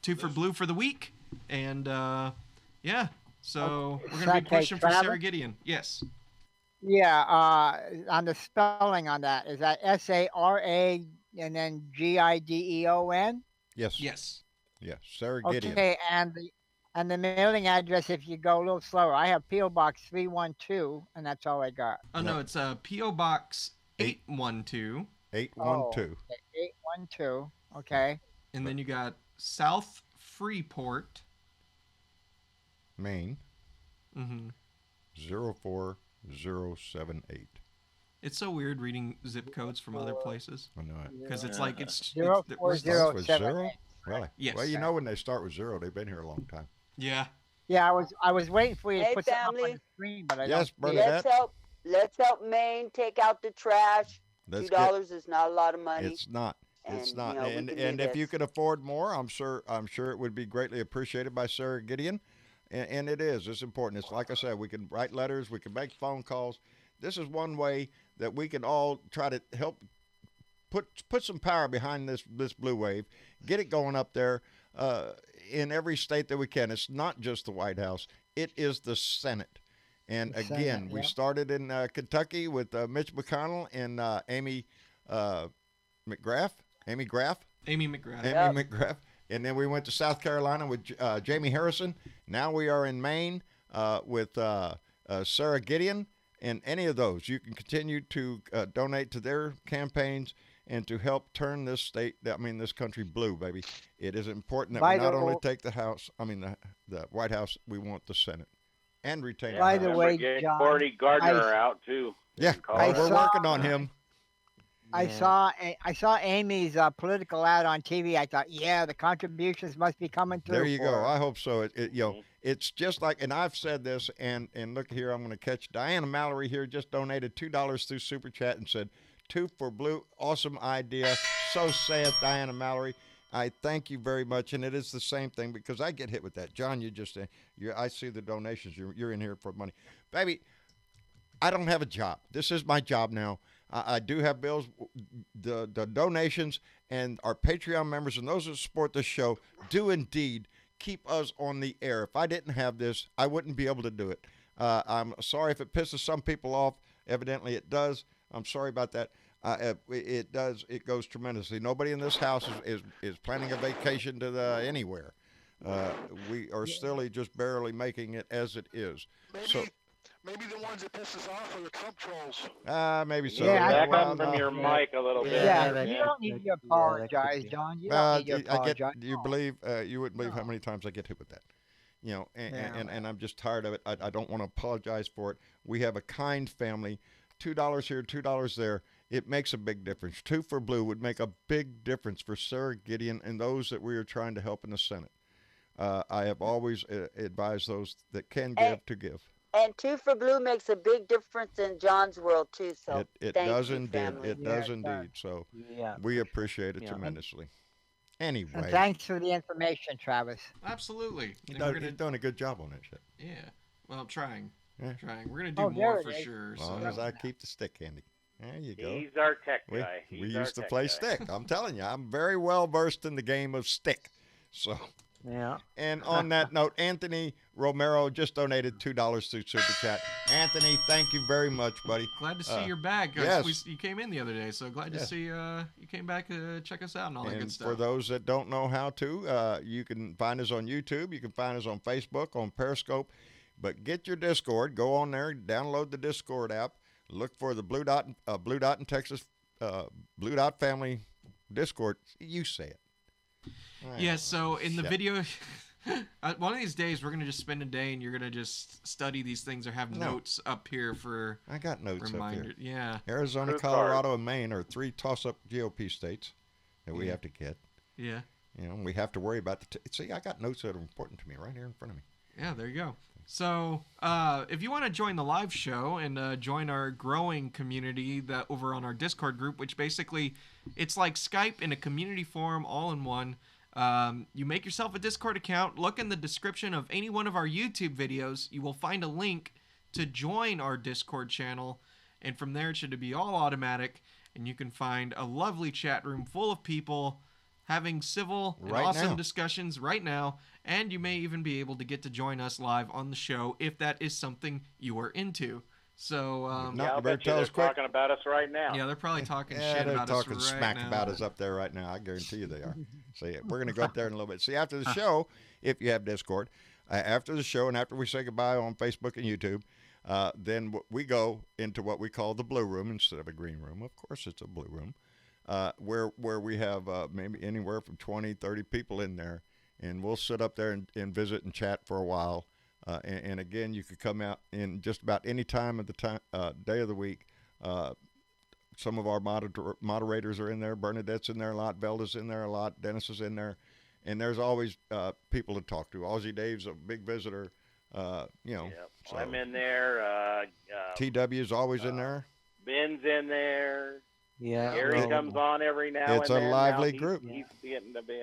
Two for Blue for the week. And yeah, so we're going to be pushing for Sarah Gideon. Yes. Yeah, on the spelling on that, is that SARA and then GIDEON? Yes. Yes. Yes, Sarah Gideon. Okay, and the mailing address, if you go a little slower, I have P.O. Box 312, and that's all I got. Oh, no, it's P.O. Box 812. 812. Oh, okay, 812, okay. And then you got South Freeport, Maine, mm-hmm. 04078. It's so weird reading zip codes from other places. I know it. Because it's like it's 04078. Really? Yes. Well, when they start with 0, they've been here a long time. Yeah. Yeah, I was waiting for you to Hey, put something up family. on the screen, but I Yes, don't see Bernadette. it. Let's help Maine take out the trash. Let's $2 is not a lot of money. It's not. It's And, not. we And can do if you this. could afford more, I'm sure it would be greatly appreciated by Sarah Gideon. And it is. It's important. It's like I said, we can write letters, we can make phone calls. This is one way that we can all try to help put some power behind this blue wave, get it going up there in every state that we can. It's not just the White House. It is the Senate. And The again, Senate, we yep. started in Kentucky with Mitch McConnell and Amy McGrath. Amy McGrath. Amy McGrath. Amy McGrath. And then we went to South Carolina with Jamie Harrison. Now we are in Maine with Sarah Gideon. And any of those, you can continue to donate to their campaigns and to help turn this country blue, baby. It is important that By we not the only way- take the White House, we want the Senate and retain Yeah, the By House. the remember way, getting John, Courtney Gardner I- out too. Yeah, in Colorado. we're working on him. I saw Amy's political ad on TV. I thought, yeah, the contributions must be coming through. There you for go. her. I hope so. It's just like, and I've said this, and look here, I'm going to catch Diana Mallory here. Just donated $2 through Super Chat and said, "Two for Blue, awesome idea. So saith Diana Mallory." I thank you very much, and it is the same thing because I get hit with that. John, I see the donations. You're in here for money, baby. I don't have a job. This is my job now. I do have bills. The donations and our Patreon members and those that support this show do indeed keep us on the air. If I didn't have this, I wouldn't be able to do it. I'm sorry if it pisses some people off. Evidently it does. I'm sorry about that. It does. It goes tremendously. Nobody in this house is planning a vacation to anywhere. We are still just barely making it as it is. Maybe the ones that piss us off are the Trump trolls. Maybe so. Yeah, Back Well, up from no. your mic a little bit. Yeah, you don't need to apologize, John. You don't need to apologize. You wouldn't believe how many times I get hit with that. And I'm just tired of it. I don't want to apologize for it. We have a kind family. $2 here, $2 there. It makes a big difference. Two for Blue would make a big difference for Sarah Gideon and those that we are trying to help in the Senate. I have always advised those that can give to give. And Two for Blue makes a big difference in John's world too. So It thank does you, indeed. family. It does indeed. So Yeah. we appreciate it Yeah. tremendously. And Anyway, thanks for the information, Travis. Absolutely. And he's doing a good job on that shit. Yeah. Well, I'm trying. Yeah. Trying. We're going to Oh, do there more it for is. sure. As long So. as I keep the stick handy. There you go. He's our tech We, guy. we He's our used to tech play guy. stick. I'm telling you, I'm very well versed in the game of stick. So Yeah. And on that note, Anthony Romero just donated $2 through Super Chat. Anthony, thank you very much, buddy. Glad to see you're back. Yes. You came in the other day, so glad to see you came back to check us out and all that good And stuff. for those that don't know how to, you can find us on YouTube. You can find us on Facebook, on Periscope. But get your Discord. Go on there, download the Discord app. Look for the Blue Dot in Texas, Blue Dot Family Discord. You say it. Yeah, so in the video, one of these days we're going to just spend a day and you're going to just study these things or have notes up here for I got notes reminder. up here. Yeah. Arizona, Proof Colorado, and Maine are 3 toss-up GOP states that we have to get. Yeah. You know, we have to worry about see, I got notes that are important to me right here in front of me. Yeah, there you go. So, if you want to join the live show and join our growing community that over on our Discord group, which basically it's like Skype in a community forum all in one. You make yourself a Discord account. Look in the description of any one of our YouTube videos. You will find a link to join our Discord channel, and from there it should be all automatic. And you can find a lovely chat room full of people having civil and awesome discussions right now. And you may even be able to get to join us live on the show if that is something you are into. So, I'll bet you they're talking about us right now. Yeah, they're probably talking Yeah, shit they're about talking us right smack now. about us up there right now. I guarantee you they are. So we're going to go up there in a little bit. See, after the show, if you have Discord, after the show and after we say goodbye on Facebook and YouTube, then we go into what we call the blue room instead of a green room. Of course, it's a blue room, where we have maybe anywhere from 20, 30 people in there. And we'll sit up there and visit and chat for a while. And again, you could come out in just about any time of the day of the week. Some of our moderators are in there. Bernadette's in there a lot. Velda's in there a lot. Dennis is in there. And there's always people to talk to. Aussie Dave's a big visitor. So I'm in there. TW is always in there. Ben's in there. Yeah. Gary comes on every now and then. It's a lively Now group. He's getting to be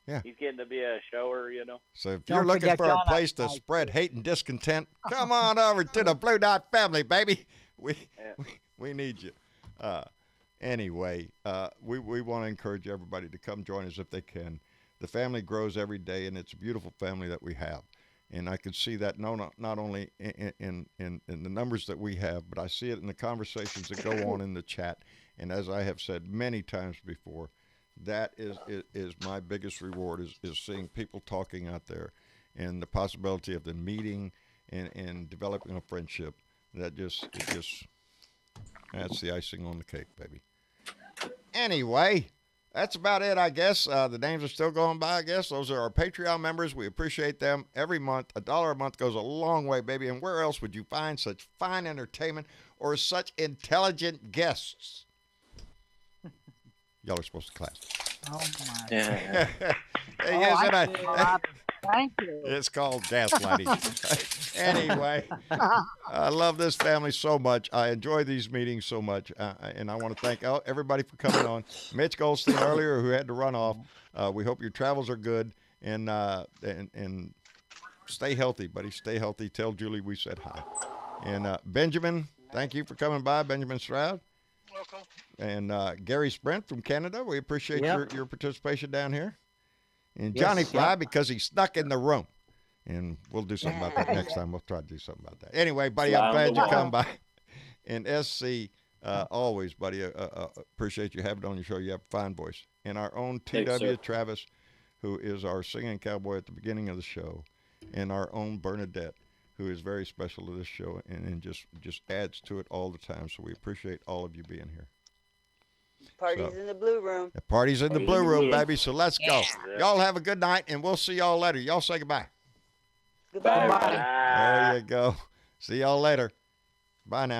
He's getting to be a shower, you know. So if you're looking for a place to spread hate and discontent, come on over to the Blue Dot family, baby. We need you. Anyway, we want to encourage everybody to come join us if they can. The family grows every day, and it's a beautiful family that we have. And I can see that not only in the numbers that we have, but I see it in the conversations that go on in the chat. And as I have said many times before, that is my biggest reward is seeing people talking out there and the possibility of them meeting and developing a friendship. That's the icing on the cake, baby. Anyway, that's about it, I guess. The names are still going by, I guess. Those are our Patreon members. We appreciate them every month. $1 a month goes a long way, baby. And where else would you find such fine entertainment or such intelligent guests? Y'all are supposed to clap. Oh, my. Yeah. Thank you. It's called gaslighting. Anyway, I love this family so much. I enjoy these meetings so much. And I want to thank everybody for coming on. Mitch Goldstein earlier, who had to run off. We hope your travels are good. And stay healthy, buddy. Stay healthy. Tell Julie we said hi. And Benjamin, thank you for coming by, Benjamin Stroud. Welcome. And Gary Sprint from Canada, we appreciate your participation down here. And Yes, Johnny Fly, because he's stuck in the room. And we'll do something about that next time. We'll try to do something about that. Anyway, buddy, I'm glad you come by. And SC, always, buddy, appreciate you having it on your show. You have a fine voice. And our own TW Travis, who is our singing cowboy at the beginning of the show. And our own Bernadette, who is very special to this show and just adds to it all the time. So we appreciate all of you being here. Parties in the blue room. The party's in the blue room, baby. So let's go. Y'all have a good night, and we'll see y'all later. Y'all say goodbye. Goodbye. There you go. See y'all later. Bye now.